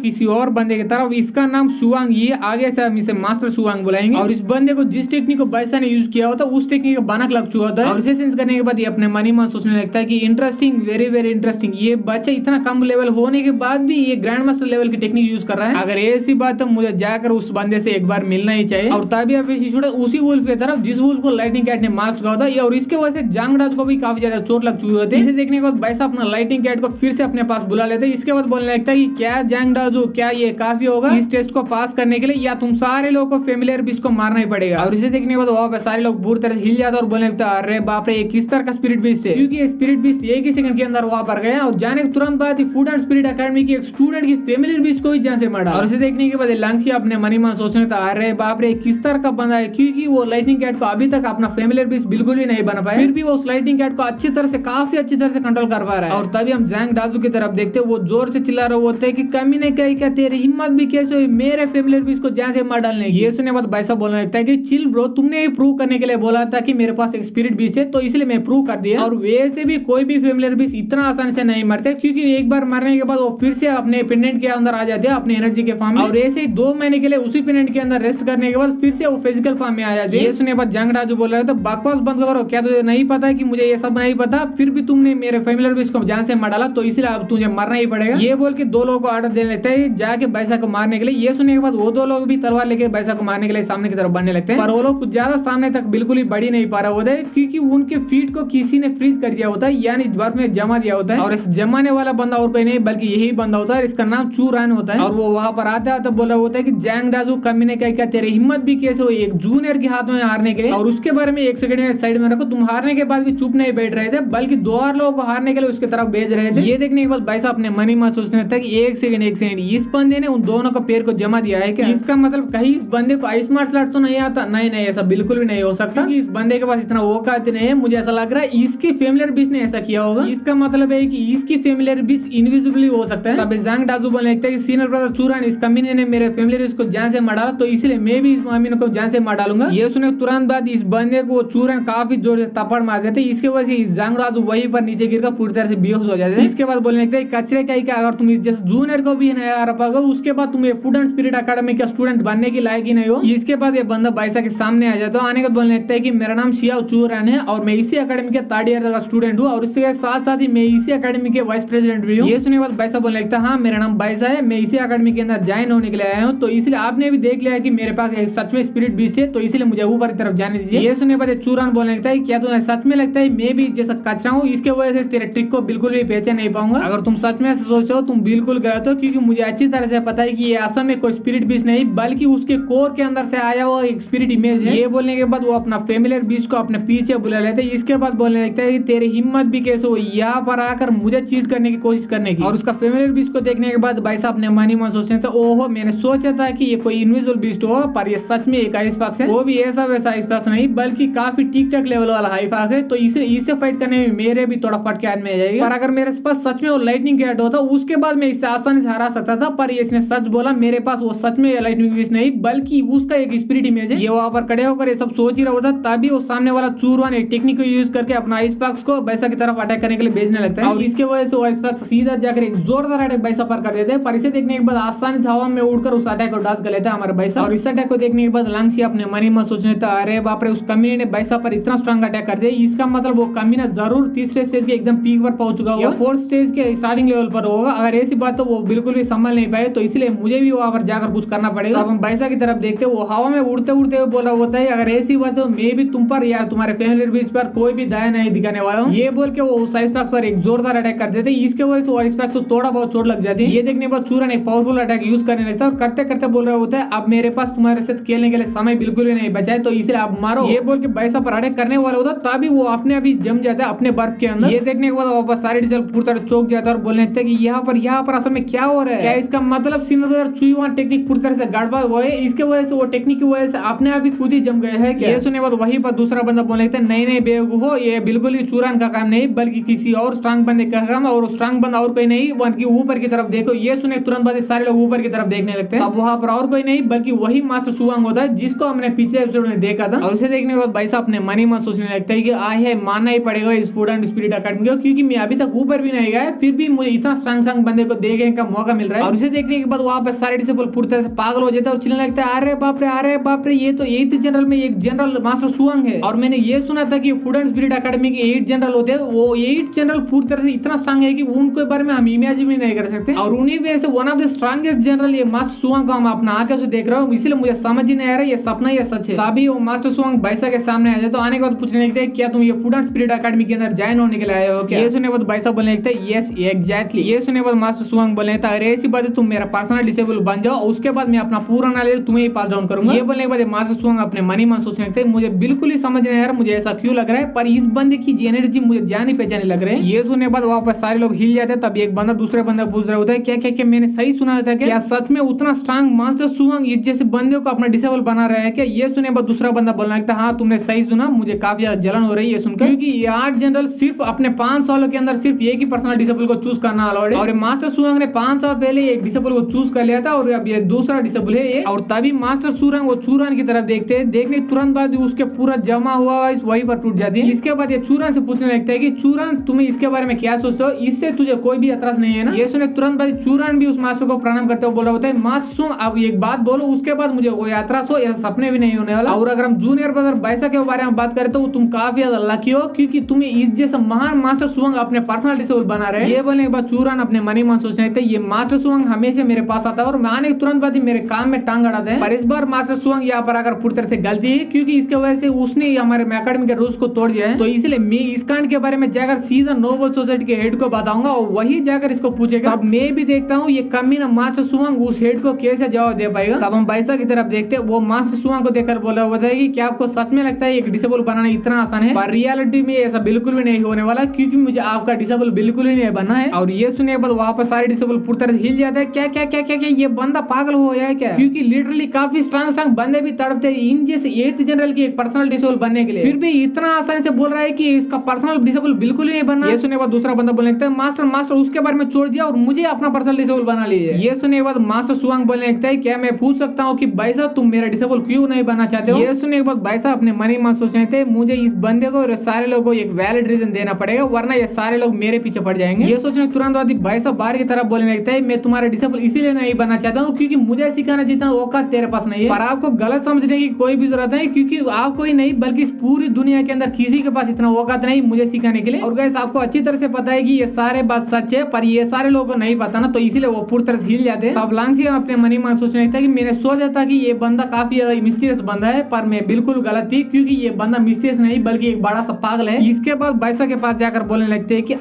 किसी और बंदे की तरफ, इसका नाम शुवांग, ये आगे से हम इसे मास्टर शुवांग बुलाएंगे, और इस बंदे को जिस टेक्निक को बैसा ने यूज किया होता उस टेक्निक का बनक लग चुका होता है, और इसे सेंस करने के बाद ये अपने मनी मन सोचने लगता है कि इंटरेस्टिंग, वेरी वेरी इंटरेस्टिंग, ये बच्चा इतना कम लेवल होने के बाद भी ये ग्रैंड मास्टर लेवल की टेक्निक यूज कर रहा है, अगर ऐसी बात तो मुझे जाकर उस बंदे से एक बार मिलना ही चाहिए। और तभी आप उसी वुल्फ की तरफ जिस वुल्फ को लाइटिंग कैट ने मार चुका होता है, और इसके वजह से जांग डाजू को भी काफी ज्यादा चोट लग चुकी होती है। इसे देखने के बाद बैसा अपना लाइटिंग कैट को फिर से अपने पास बुला लेते हैं। इसके बाद बोलने लगता है कि क्या जांग डाजू, क्या ये काफी होगा इस टेस्ट को पास करने के लिए, या तुम सारे लोगों को फेमिलियर बीस्ट को मारना ही पड़ेगा। और इसे देखने के बाद वहां पे सारे लोग बुरी तरह से हिल जाते और बोलने लगता है अरे बाप रे, ये किस तरह का स्पिरिट बीस्ट है, क्योंकि ये स्पिरिट बीस्ट एक ही सेकंड के अंदर वहां पर गया, और जाने के तुरंत बाद फूड एंड स्पिरिट एकेडमी की एक स्टूडेंट की फेमिलियर बीस्ट को ही जान से मारा। और इसे देखने के बाद लांगसिया अपने मनी मन सोचने लगता है अरे बाप रे, किस तरह का बंदा है, क्योंकि वो लाइटिंग कैट को अभी तक अपना फेमिलियर बीस्ट बिल्कुल भी नहीं बना पाया, फिर भी वो उस लाइटिंग कैट को अच्छी तरह से, काफी अच्छी तरह से कंट्रोल कर पा रहा है। और तभी हम जांग डाजू की तरफ देखते हैं, वो जोर से चिल्ला रहे होते हैं कि कमी नहीं कही, क्या तेरी हिम्मत भी कैसे हुई मेरे फेमिलियर बीस्ट को जान से मार डालने की। ये सुनने बाद बैसा बोलने लगता है कि चिल ब्रो, तुमने ये प्रूव करने के लिए बोला था कि मेरे पास एक स्पिरिट बीस्ट है, तो इसलिए मैं प्रूव कर दिया, और वैसे भी कोई भी फेमिलियर बीस्ट इतना आसानी से नहीं मरते, क्योंकि एक बार मरने के बाद वो फिर से अपने पेंडेंट के अंदर आ जाते हैं अपने एनर्जी के फॉर्म में, और ऐसे ही 2 महीने के लिए उसी पेंडेंट के अंदर रेस्ट करने के बाद फिर से वो फिजिकल फॉर्म में आ जाते हैं। ये सुनने बाद जांग डाजू बोल रहे थे बकवास बंद करो, क्या तुझे नहीं पता है कि मुझे ये सब नहीं पता, फिर भी तुमने मेरे फेमिलियर बीस्ट को जान से मार डाला, तो इसलिए अब तुझे मरना ही पड़ेगा। ये बोल के 2 लोगों को ऑर्डर देने लगता है जाके बैसा को मारने के लिए। ये सुनने के बाद वो 2 लोग भी तलवार लेके बैसा को मारने के लिए सामने की तरफ बढ़ने लगते हैं, पर वो लोग कुछ ज्यादा सामने तक बिल्कुल ही बढ़ी नहीं पा रहा होता है, क्योंकि उनके फीट को किसी ने फ्रीज कर दिया होता है, यानी बर्फ में जमा दिया होता है, और इस जमाने वाला बंदा और कोई नहीं बल्कि यही बंदा होता है, इसका नाम चूरान होता है। और वो वहां पर आते आते बोला होता है कि जांग डाजू कमी ने क्या तेरी हिम्मत भी कैसे हुई एक जूनियर के हाथ में हारने के लिए, और उसके बारे में एक सेकंड में साइड में रखो, तुम हारने के बाद भी चुप नहीं बैठ रहे थे, बल्कि 2 और लोगों को हारने के लिए उसके तरफ भेज रहे थे। ये देखने के बाद बैसा अपने मनी में सोचने लगता है कि एक सेकंड इस बंदे ने उन दोनों का पैर को जमा दिया है क्या, इसका मतलब कहीं इस बंदे को आइस मार्शल आर्ट तो नहीं आता। नहीं नहीं, ऐसा बिल्कुल भी नहीं हो सकता, क्योंकि इस बंदे के पास इतना औकात नहीं है। मुझे ऐसा लग रहा है इसके फेमिलियर बीस्ट ने ऐसा किया होगा, इसका मतलब है कि इसकी फेमिलियर बीस्ट इनविजिबली हो सकता है। तब जांग डाजू बोलने लगता है कि सीनियर ब्रदर चूरान, इस कमीने ने मेरे फेमिलियर बीस्ट को जान से मार डाला, तो इसलिए मैं भी इस अमीन को जान से मार डालूंगा। ये सुने तुरंत बाद इस बंदे को चूरन काफी जोर से थप्पड़ मार देते, इसके वजह से जांग डाजू वहीं पर नीचे गिरकर पूरी तरह से बेहोश हो जाते हैं। इसके बाद बोलने लगता है कचरे का ही क्या, अगर तुम इस जैसे जूनियर को भी नहीं आ पाओगे, उसके बाद तुम फूड एंड स्पिरिट एकेडमी का स्टूडेंट बनने के लायक ही नहीं हो। इसके बाद ये बंदा बैसा के सामने आ जाता है, आने के बाद बोलने लगता है कि मेरा नाम शियाओ चूरान है, और मैं इसी एकेडमी के 3rd ईयर का स्टूडेंट हूँ, और इसके साथ साथ ही मैं इसी एकेडमी के वाइस प्रेसिडेंट भी हूँ। ये सुनने के बाद बैसा बोलने लगता है हाँ मेरा नाम बैसा है, मैं इसी एकेडमी के अंदर ज्वाइन होने के लिए आया हूँ, तो इसलिए आपने भी देख लिया कि मेरे पास सच में स्पिरिट बीस्ट है, तो इसलिए मुझे ऊपर की तरफ जाने दीजिए। ये सुनने के बाद चूरान बोलने लगता है क्या तुम्हें सच में लगता है मैं भी जैसा कचरा बच रहा हूँ, इसके वजह से तेरे ट्रिक को बिल्कुल भी पहचान नहीं पाऊंगा। अगर तुम सच में ऐसे सोचो तुम बिल्कुल गलत हो, क्योंकि मुझे अच्छी तरह से पता है कि ये असल में कोई स्पिरिट बीस्ट नहीं बल्कि उसके कोर के अंदर से आया हुआ एक स्पिरिट इमेज है। ये बोलने के बाद वो अपना फेमिलियर बीस्ट को अपने पीछे बुला लेते हैं। इसके बाद बोलने लगता है कि तेरी हिम्मत भी कैसे हो यहाँ पर आकर मुझे चीट करने की कोशिश करने की। और उसका फेमिलियर बीस्ट को देखने के बाद भाई साहब ने मन ही मन सोचते थे ओहो मैंने सोचा था कि ये कोई इनविजिबल बीस्ट हो, पर ये सच में एक आइस फॉक्स है, वो भी ऐसा वैसा आइस फॉक्स नहीं बल्कि काफी ठीक ठाक लेवल वाला हाई फॉक्स है। तो इसे फाइट करने में मेरे भी थोड़ा फटके हाथ में आ जाएगा। पर अगर मेरे पास सच में वो लाइटनिंग कैट होता उसके बाद मैं इससे आसानी से हरा सकता था, पर इसने सच बोला मेरे पास वो सच में लाइटनिंग बीस्ट नहीं बल्कि उसका एक स्पिरिट इमेज है। ये वहां पर खड़े होकर ये सब सोच ही रहा होता तभी वो सामने वाला चूरवान एक टेक्निक को यूज करके अपना आइस फॉक्स को बैसा की तरफ अटैक करने के लिए भेजने लगता है। और इसके वजह से वो आइस फॉक्स सीधा जाकर एक जोरदार अटैक बैसा पर कर देते हैं। पर इसे देखने के बाद आसानी से हवा में उड़कर उस अटैक को डांस कर लेता है हमारे बैसा। और इस अटैक को देखने के बाद लांगसी अपने मन ही मन सोचने था अरे बाप रे उस कमीने ने बैसा पर इतना स्ट्रॉन्ग अटैक कर दिया, इसका मतलब वो कमीना जरूर तीसरे स्टेज के एकदम पीक पर पहुंच चुका होगा, फोर्थ स्टेज के स्टार्टिंग लेवल पर होगा। अगर ऐसी बात तो वो बिल्कुल भी संभाल नहीं पाए, तो इसलिए मुझे भी वहां पर जाकर कुछ करना पड़ेगा। अब हम बैसा की तरफ देखते वो हवा में उड़ते उड़ते हुए बोला होता है अगर ऐसी बात तो मैं भी तुम पर या तुम्हारे फैमिली बीच पर कोई भी दया नहीं दिखाने वाला हूँ। ये बोल के वो उस आइस फॉक्स पर एक जोरदार अटैक कर देते, इसके वजह से वो आइस फॉक्स को थोड़ा बहुत चोट लग जाती है। ये देखने के बाद चूरन एक पावरफुल अटैक यूज करने लगता है और करते करते बोल रहा होता है अब मेरे पास तुम्हारे साथ खेलने के लिए समय बिल्कुल भी नहीं बचा है, तो इसलिए आप मारो। ये बोल के बैसा पर अटैक करने वाला होता तभी वो अपने अभी जम जाता है अपने बर्फ के अंदर। ये देखने के बाद वापस सारे डीजल पूरी तरह चौक जाता है और बोलने लगता है कि यहाँ पर असल में क्या हो रहा है, क्या इसका मतलब सीनर चुईवान टेक्निक पूरी तरह से गड़बड़ हुआ है, इसके वजह से वो टेक्निक की वजह से अपने आप ही खुद ही जम गए हैं। ये सुनने के बाद वहीं पर दूसरा बंदा बोलने लगता है नहीं नहीं बेवकूफ हो, ये बिल्कुल ही चूरान का काम नहीं बल्कि किसी और स्ट्रांग बंदे का काम, और स्ट्रांग बंदा और कोई नहीं बल्कि ऊपर की तरफ देखो। ये सुने तुरंत बाद सारे लोग ऊपर की तरफ देखने लगते हैं। अब वहां पर और कोई नहीं बल्कि वही मास्टर सुवांग होता है जिसको हमने पिछले एपिसोड में देखा था। और उसे देखने के बाद भाई साहब अपने मन ही मन सोचने लगता है कि आए मानना ही पड़ेगा इस फूड एंड स्पिरिट अकेडमी को, क्योंकि मैं अभी तक ऊपर भी नहीं गया फिर भी मुझे इतना स्ट्रांग बंदे को देखने का मौका मिल रहा है। और इसे देखने के बाद वहां पर सारे डिसेबल पूरी तरह से पागल हो जाता है और चिल्लाने लगता है अरे बाप रे ये तो 8th जनरल में एक जनरल मास्टर सुवांग है। और मैंने ये सुना था कि फूड एंड स्पिरिट अकेडमी के 8 जनरल होते हैं, वो 8 जनरल पूरी तरह से इतना स्ट्रांग है कि उनके बारे में हम इमेजिन भी नहीं कर सकते। और उन्हीं में से one of the strongest general ये मास्टर सुवांग को हम अपना आंखों से देख रहे हो, इसलिए मुझे समझ ही नहीं आ रहा ये सपना या सच है। तभी वो मास्टर सुवांग बैसा के सामने आ जाए तो आने के बाद पूछने लगते हैं क्या तुम ये फूड एंड स्पिरिट अकेडमी के अंदर ज्वाइन होने के लिए आए हो क्या? ये सुनने के बाद बैसा बोलने लगता है यस एग्जैक्टली। ये सुनने के बाद मास्टर सुवांग बोलने लगता है अरे ऐसी बात है तुम मेरा पर्सनल डिसेबल बन जाओ, उसके बाद मैं अपना पूरा नॉलेज तुम्हें ही पास डाउन करूंगा। ये बोलने के बाद मास्टर सुवांग अपने मन ही मन सोचने लगते हैं मुझे बिल्कुल ही समझ नहीं आ रहा मुझे ऐसा क्यों लग रहा है, पर इस बंदे की एनर्जी मुझे जानी पहचानी लग रहे हैं। ये सुनने के बाद वहां पर सारे लोग हिल जाते हैं। तब एक बंदा दूसरे बंदा पूछ रहा होता है क्या मैंने सही सुना था क्या सच में उतना स्ट्रांग मास्टर सुवांग इस जैसे बंदे को अपना डिसेबल बना रहा है क्या? ये सुनने के बाद दूसरा बंदा बोलने लगता है हाँ तुमने सही सुना, मुझे काफी ज्यादा जलन हो रही है सुनकर, क्योंकि ये 8 जनरल सिर्फ अपने 5 सालों के अंदर सिर्फ एक ही पर्सनल डिसेबल को चूज करना अलाउड है। और मास्टर सुवांग ने 5 साल पहले एक डिसेबल को चूज कर लिया था और अब ये दूसरा डिसेबल है। और तभी मास्टर सुवांग वो चूरान की तरफ देखते हैं, देखने तुरंत बाद उसके पूरा जमा हुआ वहीं पर टूट जाती है। इसके बाद ये चूरान से पूछने लगता है कि चूरान तुम्हें इसके बारे में क्या सोचते हो, इससे तुझे कोई भी एतराज नहीं है ना? ये सुने तुरंत बाद चूरान भी उस मास्टर को प्रणाम करते हुए बोल रहा होता है मास्टर सुवांग अब एक बात बोलो उसके बाद मुझे कोई एतराज हो या सपने भी नहीं होने वाला। और अगर हम जूनियर ब्रदर बैसा के बारे में बात करें तो तुम काफी ज्यादा लकी हो क्योंकि तुम्हें इस जैसा महान मास्टर सुवांग अपने पर्सनल डिसेबल बना रहे हैं। ये बोलने के बाद चूरान अपने मन ही मन सोचने लगते ये मास्टर सुवांग हमेशा मेरे पास आता है और मैं आने के तुरंत बाद ही मेरे काम में टांग अड़ाते हैं। पर इस बार मास्टर सुवांग यहाँ पर आकर पूरी तरह से गलती है क्योंकि इसके वजह से उसने हमारे अकेडमी के रूल्स को तोड़ दिया है। तो इसलिए मैं इस कांड के बारे में जाकर सीधा नोबल सोसाइटी के हेड को बताऊंगा और वही जाकर इसको पूछेगा। अब मैं भी देखता हूँ ये कमीना मास्टर सुवांग उस हेड को कैसे जवाब दे पाएगा। तब हम बैसा की तरफ देखते हैं, वो मास्टर सुवांग को देखकर बोला होता है कि क्या आपको सच में लगता है एक डिसेबल बनाना इतना आसान है? पर रियलिटी में ऐसा बिल्कुल भी नहीं होने वाला क्योंकि मुझे आपका डिसेबल बिल्कुल ही नहीं बनना है। और ये सुनने के बाद वहां पर सारे डिसेबल पूरी तरह हिल जाता है। क्या क्या क्या क्या क्या ये बंदा पागल हो गया है क्या? क्योंकि लिटरली काफी स्ट्रांग बंदे भी तड़पते हैं इन जैसे 8th जनरल की एक पर्सनल डिसेबल बनने के लिए, फिर भी इतना आसानी से बोल रहा है कि इसका पर्सनल डिसेबल बिल्कुल ही नहीं बनना। ये सुनने के बाद दूसरा बंदा बोलने लगता है मास्टर उसके बारे में छोड़ दिया और मुझे अपना पर्सनल डिसेबल बना लीजिए। ये सुनने के बाद मास्टर सुवांग बोलने लगता है क्या मैं पूछ सकता हूँ कि भाई साहब तुम मेरा डिसेबल क्यों नहीं बनना चाहते हो? ये सुनने के बाद भाई साहब अपने मन ही मन सोचने लगते मुझे इस बंदे को और सारे लोगों को एक वैलिड रीजन देना पड़ेगा वरना ये सारे लोग मेरे पीछे पड़ जाएंगे। ये सोचने तुरंत बाद भाई साहब बाहर की तरफ बोलने लगता है मैं तुम्हारा डिसेबल इसीलिए नहीं बनना चाहता हूँ क्योंकि मुझे सिखाना जितना औकात तेरे पास नहीं है। पर आपको गलत समझने की कोई भी जरूरत नहीं क्योंकि आपको ही नहीं बल्कि पूरी दुनिया के अंदर किसी के पास इतना औकात नहीं मुझे सिखाने के लिए। और गाइस आपको अच्छी तरह से पता है कि ये सारे बात सच है पर ये सारे लोगों को नहीं पता ना, तो इसीलिए वो पूरी तरह से हिल जाते हैं। अब लांगसी अपने मन ही मन सोचने लगता है कि मैंने सोचा था कि ये बंदा काफी ज्यादा मिस्टीरियस बंदा है पर मैं बिल्कुल गलत थी क्योंकि ये बंदा मिस्टीरियस नहीं बल्कि एक बड़ा सा पागल है। इसके बाद बाद बैसा के पास जाकर बोलने लगते हैं कि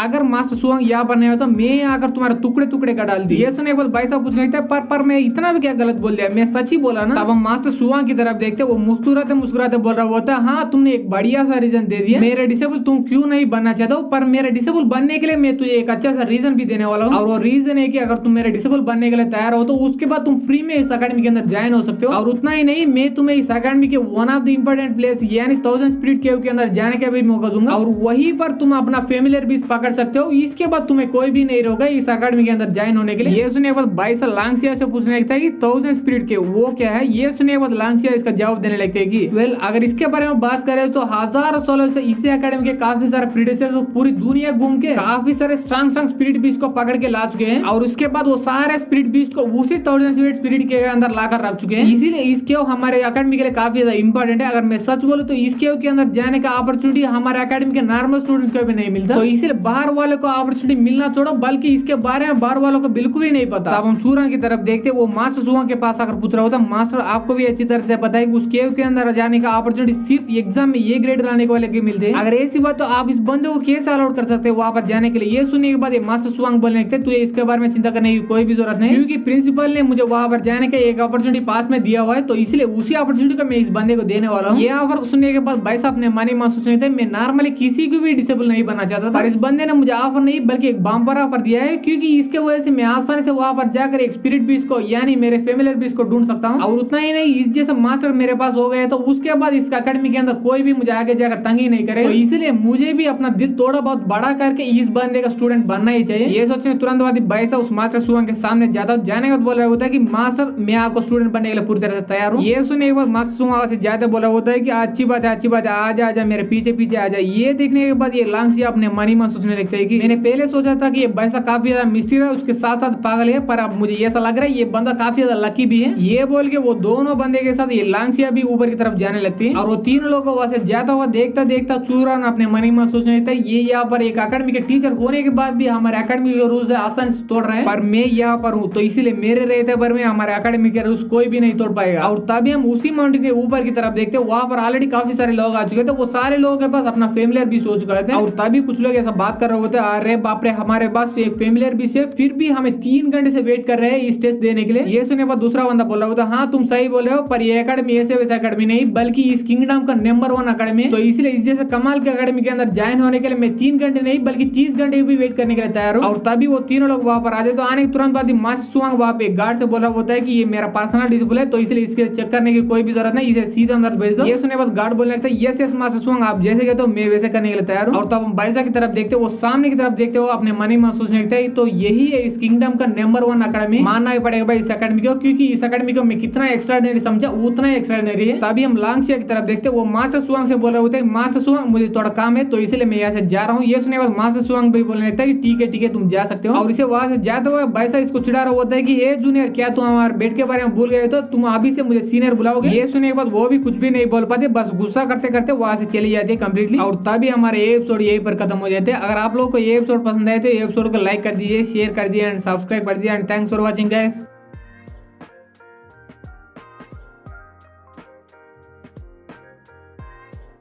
अगर मास्टर सुवांग यहाँ पर नहीं हो तो मैं आकर तुम्हारे टुकड़े टुकड़े कर डाल दी। ये सुनने के बाद बैसा पूछने लगता है पर मैं इतना भी क्या गलत बोल दिया, मैं सच ही बोला ना। तब हम मास्टर सुवांग की तरफ देखते वो मुस्कुराते मुस्कुराते बोल रहा होता है हाँ तुमने एक बढ़िया सा रीजन दे दिया, मेरे डिसेबल तुम क्यों नहीं बनना चाहते हो, पर मेरे डिसेबल बनने के लिए मैं तुझे एक अच्छा सा रीजन भी देने वाला हूँ। और वो रीजन है कि अगर तुम मेरे डिसेबल बनने के लिए तैयार हो तो उसके बाद तुम फ्री में इस अकेडमी के अंदर ज्वाइन हो सकते हो। और उतना ही नहीं, मैं तुम्हें इस अकेडमी के one of the important place यानी 1000 स्पिरिट केव के अंदर जाने का भी मौका दूंगा और वहीं पर तुम अपना फेमिलियर बीस्ट पकड़ सकते हो। इसके बाद तुम्हें कोई भी नहीं रोका इस अकेडमी के अंदर ज्वाइन होने के लिए। ये सुनने के बाद बाइसा लांगसिया से पूछने लगता है कि 1000 स्पिरिट केव वो क्या है। ये सुनने के बाद लांगसिया इसका जवाब देने लगते हैं कि वेल अगर इसके बारे में बात करें तो हजारों सालों से इसी अकेडमी के काफी सारे प्रीडेसेसर्स पूरी दुनिया घूम के काफी सारे स्ट्रांग स्पिरिट बीस्ट को पकड़ के ला चुके हैं और उसके बाद वो सारे स्पिरिट बीस्ट को उसी 1000 स्पिरिट के अंदर लाकर रख चुके हैं। इसीलिए इस केव हमारे अकेडमी के लिए काफी ज्यादा इंपॉर्टेंट है। अगर मैं सच बोलूं तो इस केव के अंदर जाने का अपॉर्चुनिटी हमारे अकेडमी के नॉर्मल स्टूडेंट्स को भी नहीं मिलता, तो इसीलिए बाहर वाले को अपॉर्चुनिटी मिलना छोड़ो बल्कि इसके बारे में बाहर वालों को बिल्कुल ही नहीं पता। अब हम चूरन की तरफ देखते वो मास्टर सुवांग के पास आकर पूछ रहा होता मास्टर आपको भी अच्छी तरह से पता है कि उस केव के अंदर जाने का अपॉर्चुनिटी सिर्फ एग्जाम में ये ग्रेड लाने वाले के मिलते हैं, अगर ऐसी बात तो आप इस बंदे को कैसे अलाउड कर सकते हैं वहां पर जाने के लिए। ये सुनने के बाद मास्टर सुवांग बोलने लगते तुझे इसके बारे में चिंता करने की कोई भी जरूरत नहीं, क्योंकि प्रिंसिपल ने मुझे वहां पर जाने का एक अपॉर्चुनिटी पास में दिया हुआ है, तो इसलिए उसी अपॉर्चुनिटी को मैं इस बंदे को देने वाला हूँ। ये ऑफर सुनने के बाद भाई साहब ने मानी महसूस नहीं थे, मैं नॉर्मली किसी को भी डिसेबल नहीं बनना चाहता था, पर इस बंदे ने मुझे ऑफर नहीं बल्कि एक बम्पर ऑफर दिया है, क्योंकि इसके वजह से मैं आसानी से वहां पर जाकर एक स्पिरिट बीस्ट को यानी मेरे फेमिलियर बीस्ट को ढूंढ सकता हूँ। और उतना ही नहीं, इस जैसे मास्टर मेरे पास हो गए तो उसके बाद इस अकेडमी के अंदर कोई भी मुझे आगे जाकर तंग ही नहीं करे, तो इसलिए मुझे भी अपना दिल थोड़ा बहुत बड़ा करके इस बंदे का स्टूडेंट बनना ही चाहिए। ये सोचने तुरंत बाद बैसा उस मास्टर सुवांग के सामने जाता हूँ, जाने के बाद बोल रहा होता है कि मास्टर मैं आपको स्टूडेंट बनने के लिए पूरी तरह से तैयार हूँ। ये सुनने के बाद मास्टर सुवांग से ज्यादा बोला होता है कि अच्छी बात है आजा मेरे पीछे पीछे आ जाए। ये देखने के बाद ये लांगसिया अपने मनी मन सोचने लगता है कि मैंने पहले सोचा था कि ये बैसा काफी ज्यादा मिस्टीरियस है, उसके साथ साथ पागल है, पर अब मुझे ऐसा लग रहा है ये बंदा काफी ज्यादा लकी भी है। ये बोल के वो दोनों बंदे के साथ ये लांगसिया भी ऊपर की तरफ जाने लगती है और वो तीनों लोग वहां से जाता हुआ देखता देखता चूरन अपने मनी मन सोचने लगता है ये यहाँ पर एक अकेडमी के टीचर होने के बाद भी हमारे अकेडमी के रूल्स आसानी से तोड़ रहे हैं, पर मैं यहाँ पर हूँ तो इसीलिए मेरे रहते पर में हमारे अकेडमी के रूल्स कोई भी नहीं तोड़ पाएगा। और तभी हम उसी माउंटेन के ऊपर की तरफ देखते हैं, वहां पर ऑलरेडी काफी सारे लोग आ चुके थे, वो सारे लोगों के पास अपना फेमिलियर भी सोच गए थे और तभी कुछ लोग ऐसा बात कर रहे होते हैं अरे बाप रे हमारे पास एक फेमिलियर भी है, फिर भी हमें 3 घंटे से वेट कर रहे हैं इस टेस्ट देने के लिए। ये सुनने पर दूसरा बंदा बोल रहा होता हाँ तुम सही बोल रहे हो, पर ये अकेडमी ऐसे वैसे अकेडमी नहीं बल्कि इस किंगडम का नंबर 1 अकेडमी है, तो इसलिए इस जैसे कमाल के अकेडमी के अंदर ज्वाइन होने के लिए मैं 3 घंटे नहीं बल्कि 30 घंटे भी वेट करने के लिए तैयार हूँ। और तभी वो तीनों लोग वहां पर आ जाए, तो आने के तुरंत बाद मास्टर सुवांग वहां पे गार्ड से बोला होता है कि ये मेरा पर्सनल डिसेबल है, तो इसलिए इसके चेक करने की कोई भी जरूरत नहीं, इसे सीधा अंदर भेज दो। ये सुनने के बाद गार्ड बोलने लगता है यस मास्टर सुवांग आप जैसे कहते हो मैं वैसे करने के लिए तैयार हूँ। और तब हम बैसा की तरफ देखते हो, वो सामने की तरफ देखते हो अपने मनी में सोचने लगता है तो यही है इस किंगडम का नंबर 1 अकेडमी, मानना ही पड़ेगा भाई इस अकेडमी को, क्योंकि इस अकेडमी को मैं कितना एक्स्ट्राऑर्डिनरी समझा उतना ही एक्स्ट्राऑर्डिनरी है। तभी हम लांगसिया की तरफ देखते हैं, वो मास्टर सुवांग से बोल रहे होते हैं मास्टर सुवांग मुझे थोड़ा काम है तो इसलिए मैं यहाँ से जा रहा हूँ। ये सुनने के बाद मास्टर सुवांग भी बोलने लगता है कि ठीक है तुम जा सकते हो। और इसे वहां से जाते हुए बैसा इसको चिढ़ा रहा होता है कि हे जूनियर क्या तुम हमारे बेट के बारे में भूल गए, तो तुम अभी से मुझे सीनियर बुलाओगे। ये सुनने के बाद वो भी कुछ भी नहीं बोल पाते, बस गुस्सा करते करते वहां से चली जाती है कंप्लीटली। और तभी हमारे ये एपिसोड यही पर खत्म हो जाते हैं। अगर आप लोगों को ये एपिसोड पसंद आए तो ये एपिसोड को लाइक कर दीजिए, शेयर कर दिए एंड सब्सक्राइब कर दिए and thanks for watching guys.